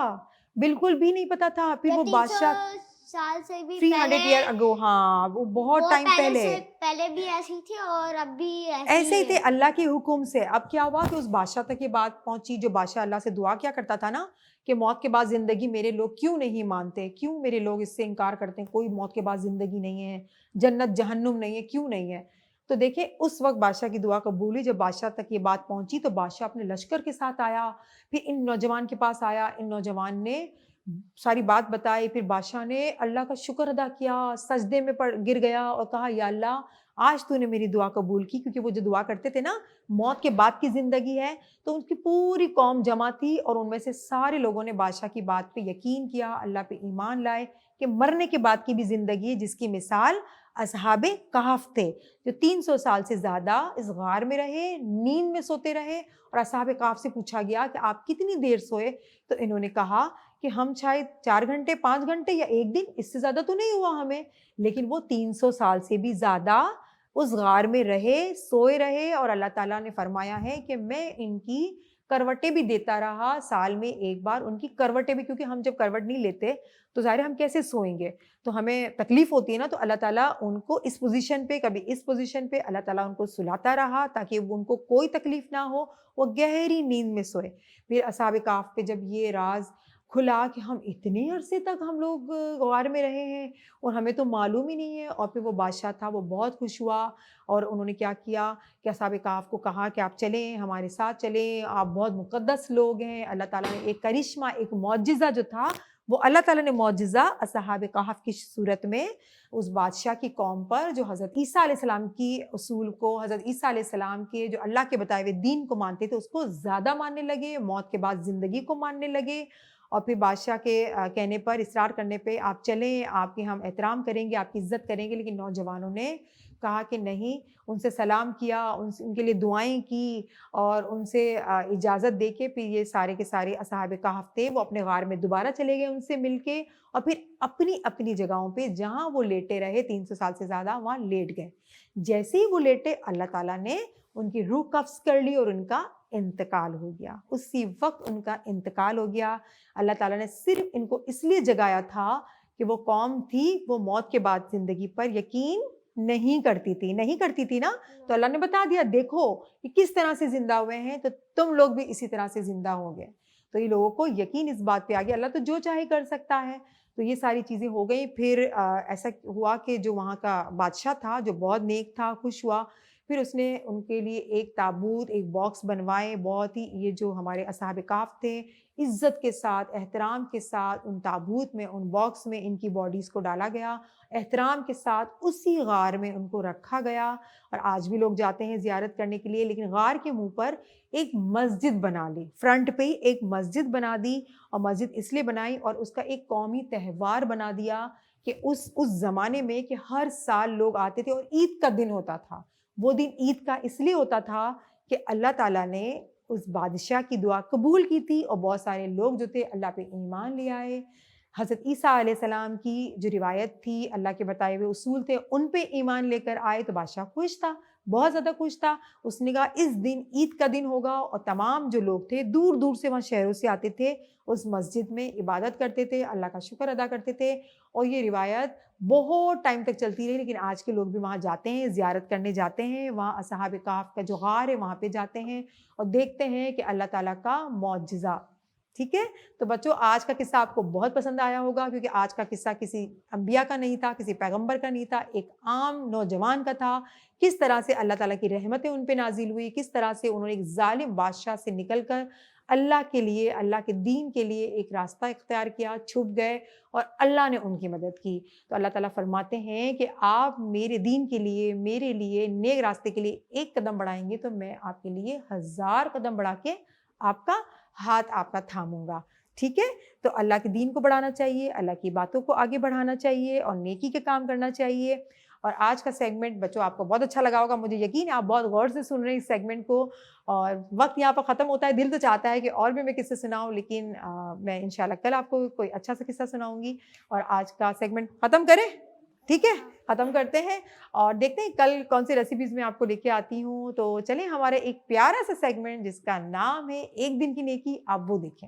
Speaker 1: बिल्कुल भी नहीं पता था। फिर वो बादशाह,
Speaker 2: 300 साल से भी
Speaker 1: 300 ईयर अगो, हाँ वो बहुत टाइम
Speaker 2: पहले भी ऐसी थी और अब भी
Speaker 1: ऐसे ही थे, अल्लाह के हुक्म से। अब क्या हुआ कि उस बादशाह तक ये बात पहुंची, जो बादशाह अल्लाह से दुआ क्या करता था ना, कि मौत के बाद जिंदगी मेरे लोग क्यों नहीं मानते, क्यों मेरे लोग इससे इनकार करते हैं, कोई मौत के बाद जिंदगी नहीं है, जन्नत जहन्नुम नहीं है, क्यों नहीं है। तो देखिए उस वक्त बादशाह की दुआ कबूल हुई, जब बादशाह तक ये बात पहुंची तो बादशाह अपने लश्कर के साथ आया, फिर इन नौजवान के पास आया, इन नौजवान ने सारी बात बताई, फिर बादशाह ने अल्लाह का शुक्र अदा किया, सजदे में गिर गया और कहा या अल्लाह, आज तूने मेरी दुआ कबूल की, क्योंकि वो जो दुआ करते थे ना, मौत के बाद की जिंदगी है, तो उनकी पूरी कौम जमा थी और उनमें से सारे लोगों ने बादशाह की बात पे यकीन किया, अल्लाह पे ईमान लाए कि मरने के बाद की भी जिंदगी है, जिसकी मिसाल असहाबे कहफ थे, जो 300 साल से ज्यादा इस गार में रहे, नींद में सोते रहे। और असहाबे कहफ से पूछा गया कि आप कितनी देर सोए, तो इन्होंने कहा कि हम शायद 4 घंटे 5 घंटे या एक दिन, इससे ज्यादा तो नहीं हुआ हमें, लेकिन वो 300 साल से भी ज्यादा उस गार में रहे, सोए रहे। और अल्लाह ताला ने फरमाया है कि मैं इनकी करवटें भी देता रहा, साल में एक बार उनकी करवटें भी, क्योंकि हम जब करवट नहीं लेते तो ज़ाहिर है हम कैसे सोएंगे, तो हमें तकलीफ होती है ना, तो अल्लाह ताला उनको इस पोजीशन पे, कभी इस पोजीशन पे अल्लाह ताला उनको सुलाता रहा ताकि उनको कोई तकलीफ ना हो, वो गहरी नींद में सोए। फिर असहाब कहफ पे जब ये राज खुला कि हम इतने अरसे तक हम लोग गार में रहे हैं और हमें तो मालूम ही नहीं है, और फिर वो बादशाह था वो बहुत खुश हुआ और उन्होंने क्या किया कि असहाब कहफ को कहा कि आप चलें, हमारे साथ चलें, आप बहुत मुक़द्दस लोग हैं। अल्लाह ताला ने एक करिश्मा, एक मौजिज़ा जो था, वो अल्लाह ताला ने मौजिज़ा असहाब कहफ की सूरत में उस बादशाह की कौम पर, जो हज़रत ईसा अलैहिस्सलाम की उसूल को, हज़रत ईसा अलैहिस्सलाम के जो अल्लाह के बताए हुए दीन को मानते थे, उसको ज़्यादा मानने लगे, मौत के बाद ज़िंदगी को मानने लगे। और फिर बादशाह के कहने पर, इसरार करने पे, आप चलें, आपकी हम एहतराम करेंगे, आपकी इज़्ज़त करेंगे। लेकिन नौजवानों ने कहा कि नहीं, उनसे सलाम किया, उनके लिए दुआएं की और उनसे इजाज़त दे के फिर ये सारे के सारे असहाब कहफ थे वो अपने गार में दोबारा चले गए उनसे मिलके, और फिर अपनी अपनी जगहों पे जहाँ वो लेटे रहे 300 साल से ज़्यादा वहाँ लेट गए। जैसे ही वो लेटे, अल्लाह ताला ने उनकी रूह कब्ज़ कर ली और उनका इंतकाल हो गया। उसी वक्त उनका इंतकाल हो गया। अल्लाह ताला ने सिर्फ इनको इसलिए जगाया था कि वो कौम थी, वो मौत के बाद ज़िंदगी पर यकीन नहीं करती थी ना, तो अल्लाह ने बता दिया, देखो कि किस तरह से जिंदा हुए हैं, तो तुम लोग भी इसी तरह से जिंदा होंगे। तो ये लोगों को यकीन इस बात पे आ गया, अल्लाह तो जो चाहे कर सकता है। तो ये सारी चीज़ें हो गई। फिर ऐसा हुआ कि जो वहाँ का बादशाह था, जो बहुत नेक था, खुश हुआ। फिर उसने उनके लिए एक ताबूत, एक बॉक्स बनवाए, बहुत ही, ये जो हमारे असहाब कहफ थे, इज़्ज़त के साथ, एहतराम के साथ उन ताबूत में, उन बॉक्स में इनकी बॉडीज़ को डाला गया, एहतराम के साथ उसी गार में उनको रखा गया। और आज भी लोग जाते हैं ज़ियारत करने के लिए, लेकिन गार के मुँह पर एक मस्जिद बना ली, फ्रंट पे ही एक मस्जिद बना दी। और मस्जिद इसलिए बनाई और उसका एक कौमी त्यौहार बना दिया कि उस ज़माने में कि हर साल लोग आते थे और ईद का दिन होता था। वो दिन ईद का इसलिए होता था कि अल्लाह ताला ने उस बादशाह की दुआ कबूल की थी और बहुत सारे लोग जो थे अल्लाह पे ईमान ले आए। हज़रत ईसा अलैहिस्सलाम की जो रिवायत थी, अल्लाह के बताए हुए उसूल थे, उन पे ईमान लेकर आए तो बादशाह खुश था, बहुत ज़्यादा खुश था। उसने कहा इस दिन ईद का दिन होगा, और तमाम जो लोग थे दूर दूर से, वहाँ शहरों से आते थे, उस मस्जिद में इबादत करते थे, अल्लाह का शुक्र अदा करते थे। और ये रिवायत बहुत टाइम तक चलती रही, लेकिन आज के लोग भी वहाँ जाते हैं, ज़ियारत करने जाते हैं, वहाँ असहाब कहफ का जो गार है वहाँ पे जाते हैं और देखते हैं कि अल्लाह ताला का मौजज़ा। ठीक है, तो बच्चों आज का किस्सा आपको बहुत पसंद आया होगा, क्योंकि आज का किस्सा किसी अंबिया का नहीं था, किसी पैगंबर का नहीं था, एक आम नौजवान का था। किस तरह से अल्लाह ताला की रहमतें उन पे नाजिल हुई, किस तरह से उन्होंने एक जालिम बादशाह से निकलकर अल्लाह के लिए, अल्लाह के दीन के लिए एक रास्ता इख्तियार किया, छुप गए और अल्लाह ने उनकी मदद की। तो अल्लाह ताला फरमाते हैं कि आप मेरे दीन के लिए, मेरे लिए, नेक रास्ते के लिए एक कदम बढ़ाएंगे तो मैं आपके लिए 1000 कदम बढ़ा के आपका हाथ आपका थामूंगा। ठीक है, तो अल्लाह के दीन को बढ़ाना चाहिए, अल्लाह की बातों को आगे बढ़ाना चाहिए और नेकी के काम करना चाहिए। और आज का सेगमेंट बच्चों आपको बहुत अच्छा लगा होगा, मुझे यकीन है आप बहुत गौर से सुन रहे हैं इस सेगमेंट को। और वक्त यहाँ पर ख़त्म होता है, दिल तो चाहता है कि और भी मैं किस्से सुनाऊँ, लेकिन मैं इंशाल्लाह कल आपको कोई अच्छा सा किस्सा सुनाऊंगी। और आज का सेगमेंट ख़त्म करें, ठीक है, ख़त्म करते हैं और देखते हैं कल कौन सी रेसिपीज़ मैं आपको लेके आती हूँ। तो चलें, हमारे एक प्यारा सा सेगमेंट जिसका नाम है एक दिन की नेकी, आप वो देखें।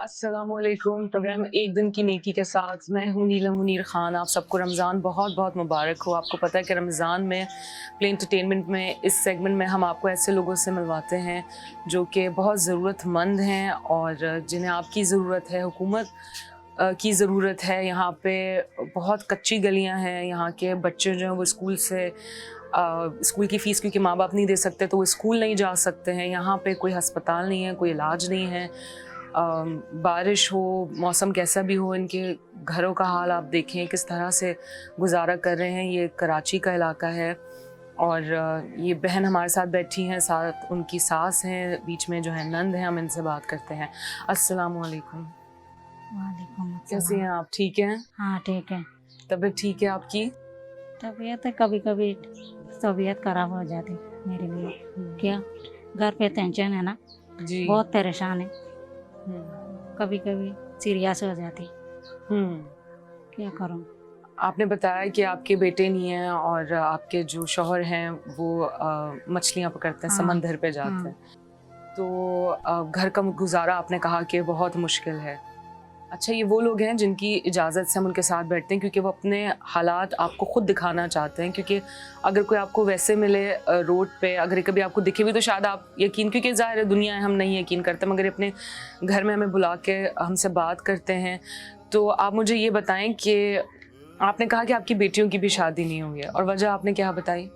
Speaker 3: अस्सलामुअलैकुम। प्रोग्राम एक दिन की नेकी के साथ मैं हूँ नीलम मुनीर खान। आप सबको रमज़ान बहुत बहुत मुबारक हो। आपको पता है कि रमज़ान में प्ले एंटरटेनमेंट में इस सेगमेंट में हम आपको ऐसे लोगों से मिलवाते हैं जो कि बहुत ज़रूरतमंद हैं और जिन्हें आपकी ज़रूरत है, हुकूमत की ज़रूरत है। यहाँ पे बहुत कच्ची गलियाँ हैं, यहाँ के बच्चे जो हैं वो स्कूल की फ़ीस क्योंकि माँ बाप नहीं दे सकते तो वो स्कूल नहीं जा सकते हैं। यहाँ पे कोई अस्पताल नहीं है, कोई इलाज नहीं है। बारिश हो, मौसम कैसा भी हो, इनके घरों का हाल आप देखें किस तरह से गुजारा कर रहे हैं। ये कराची का इलाका है और ये बहन हमारे साथ बैठी हैं, साथ उनकी सास हैं, बीच में जो है नंद हैं। हम इनसे बात करते हैं। अस्सलाम वालेकुम।
Speaker 4: वालेकुम
Speaker 3: कैसी हैं आप? ठीक हैं?
Speaker 4: हाँ ठीक है।
Speaker 3: तबीयत ठीक है आपकी?
Speaker 4: तबीयत कभी कभी तबीयत खराब हो जाती मेरे लिए। क्या घर पे टेंशन है ना,
Speaker 3: जी।
Speaker 4: बहुत परेशान है, कभी कभी सीरियस हो जाती। क्या करूँ?
Speaker 3: आपने बताया कि आपके बेटे नहीं हैं और आपके जो शौहर हैं वो मछलियाँ पकड़ते हैं,
Speaker 4: हाँ,
Speaker 3: समंदर पे जाते हैं। तो घर का गुजारा आपने कहा कि बहुत मुश्किल है। अच्छा, ये वो लोग हैं जिनकी इजाज़त से हम उनके साथ बैठते हैं क्योंकि वो अपने हालात आपको ख़ुद दिखाना चाहते हैं। क्योंकि अगर कोई आपको वैसे मिले रोड पे, अगर कभी आपको दिखे भी तो शायद आप यकीन, क्योंकि ज़ाहिर है दुनिया है, हम नहीं यकीन करते, मगर अपने घर में हमें बुला के हमसे बात करते हैं। तो आप मुझे ये बताएं कि आपने कहा कि आपकी बेटियों की भी शादी नहीं हुई है और वजह आपने क्या बताई?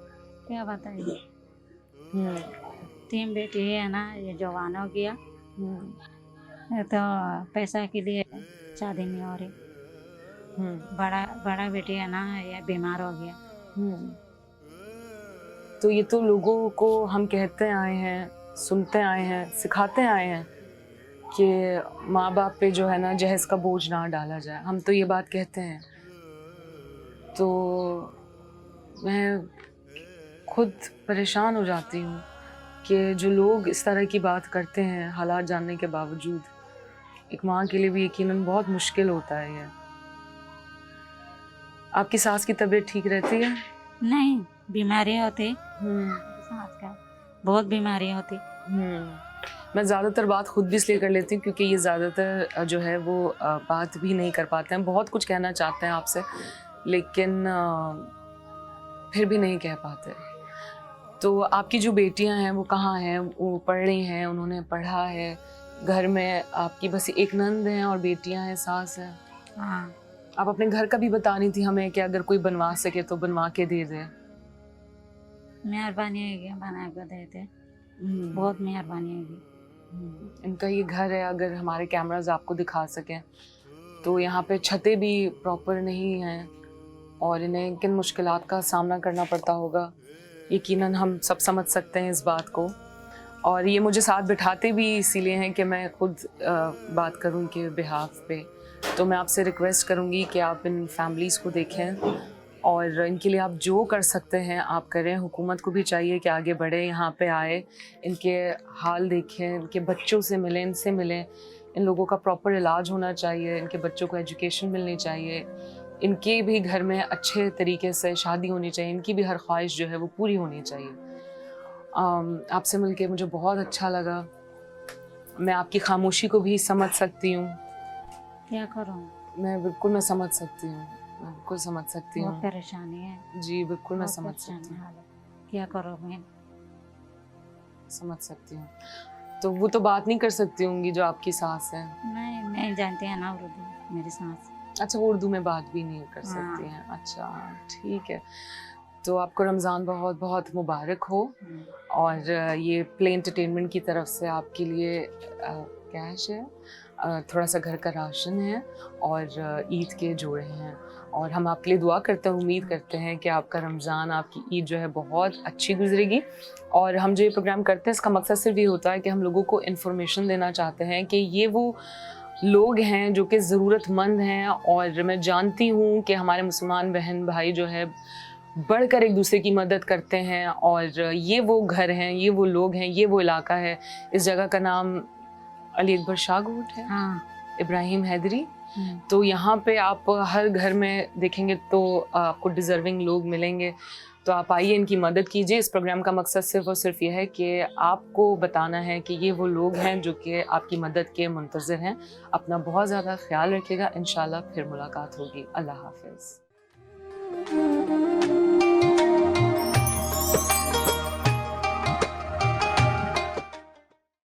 Speaker 4: क्या बताइए, 3 बेटी है ना, ये जवान हो गया तो पैसा के लिए शादी नहीं हो रही। बड़ा बेटी है ना, ये बीमार हो गया।
Speaker 3: तो ये तो लोगों को हम कहते आए हैं, सुनते आए हैं, सिखाते आए हैं कि माँ बाप पे जो है ना जहेज का बोझ ना डाला जाए। हम तो ये बात कहते हैं। तो मैं खुद परेशान हो जाती हूँ कि जो लोग इस तरह की बात करते हैं हालात जानने के बावजूद। एक माँ के लिए भी यकीनन बहुत मुश्किल होता है ये। आपकी सास की तबीयत ठीक रहती है?
Speaker 4: नहीं, बीमारी होती, सास का बहुत बीमारी होती।
Speaker 3: मैं ज़्यादातर बात खुद भी इसलिए कर लेती हूँ क्योंकि ये ज़्यादातर जो है वो बात भी नहीं कर पाते हैं। बहुत कुछ कहना चाहते हैं आपसे लेकिन फिर भी नहीं कह पाते। तो आपकी जो बेटियां हैं वो कहाँ हैं? वो पढ़ रही हैं, उन्होंने पढ़ा है? घर में आपकी बस एक नंद हैं और बेटियां हैं, सास है?
Speaker 4: हाँ।
Speaker 3: आप अपने घर का भी बता रही थी हमें कि अगर कोई बनवा सके तो बनवा के दे दे।
Speaker 4: मेहरबानी होगी, बना के देते, बहुत मेहरबानी होगी।
Speaker 3: इनका ये घर है, अगर हमारे कैमराज आपको दिखा सकें तो यहाँ पे छतें भी प्रॉपर नहीं हैं और इन्हें किन मुश्किलात का सामना करना पड़ता होगा यकीनन हम सब समझ सकते हैं इस बात को। और ये मुझे साथ बिठाते भी इसीलिए हैं कि मैं खुद बात करूं इनके बिहाफ पे। तो मैं आपसे रिक्वेस्ट करूंगी कि आप इन फैमिलीज़ को देखें और इनके लिए आप जो कर सकते हैं आप करें। हुकूमत को भी चाहिए कि आगे बढ़े, यहाँ पे आए, इनके हाल देखें, इनके बच्चों से मिलें, इनसे मिलें। इन लोगों का प्रॉपर इलाज होना चाहिए, इनके बच्चों को एजुकेशन मिलनी चाहिए, इनके भी घर में अच्छे तरीके से शादी होनी चाहिए, इनकी भी हर ख्वाहिश जो है वो पूरी होनी चाहिए। आपसे मिलके मुझे बहुत अच्छा लगा। मैं आपकी खामोशी को भी समझ सकती हूँ।
Speaker 4: क्या करूँ?
Speaker 3: मैं समझ सकती हूँ, मैं बिल्कुल समझ सकती हूँ।
Speaker 4: बहुत परेशानी है
Speaker 3: जी बिल्कुल मैं समझ सकती हूँ।
Speaker 4: क्या करो, मैं
Speaker 3: समझ सकती हूँ। तो वो तो बात नहीं कर सकती होंगी जो आपकी सास है?
Speaker 4: नहीं जानते हैं ना उर्दू मेरी सास।
Speaker 3: अच्छा, वो उर्दू में बात भी नहीं कर सकती हैं। अच्छा ठीक है। तो आपको रमज़ान बहुत बहुत मुबारक हो और ये प्ले एंटरटेनमेंट की तरफ से आपके लिए कैश है, थोड़ा सा घर का राशन है और ईद के जोड़े हैं और हम आपके लिए दुआ करते हैं, उम्मीद करते हैं कि आपका रमज़ान, आपकी ईद जो है बहुत अच्छी गुजरेगी। और हम जो ये प्रोग्राम करते हैं इसका मकसद सिर्फ ये होता है कि हम लोगों को इन्फॉर्मेशन देना चाहते हैं कि ये वो लोग हैं जो कि ज़रूरतमंद हैं। और मैं जानती हूँ कि हमारे मुसलमान बहन भाई जो है बढ़कर एक दूसरे की मदद करते हैं और ये वो घर हैं, ये वो लोग हैं, ये वो इलाका है। इस जगह का नाम अली अकबर शाह गोट है।
Speaker 4: हाँ।
Speaker 3: इब्राहिम हैदरी। तो यहाँ पे आप हर घर में देखेंगे तो आपको डिज़र्विंग लोग मिलेंगे। तो आप आइए, इनकी मदद कीजिए। इस प्रोग्राम का मकसद सिर्फ और सिर्फ ये है कि आपको बताना है कि ये वो लोग हैं जो कि आपकी मदद के मुंतज़िर हैं। अपना बहुत ज़्यादा ख्याल रखिएगा। इंशाल्लाह फिर मुलाकात होगी। अल्लाह हाफ़िज़।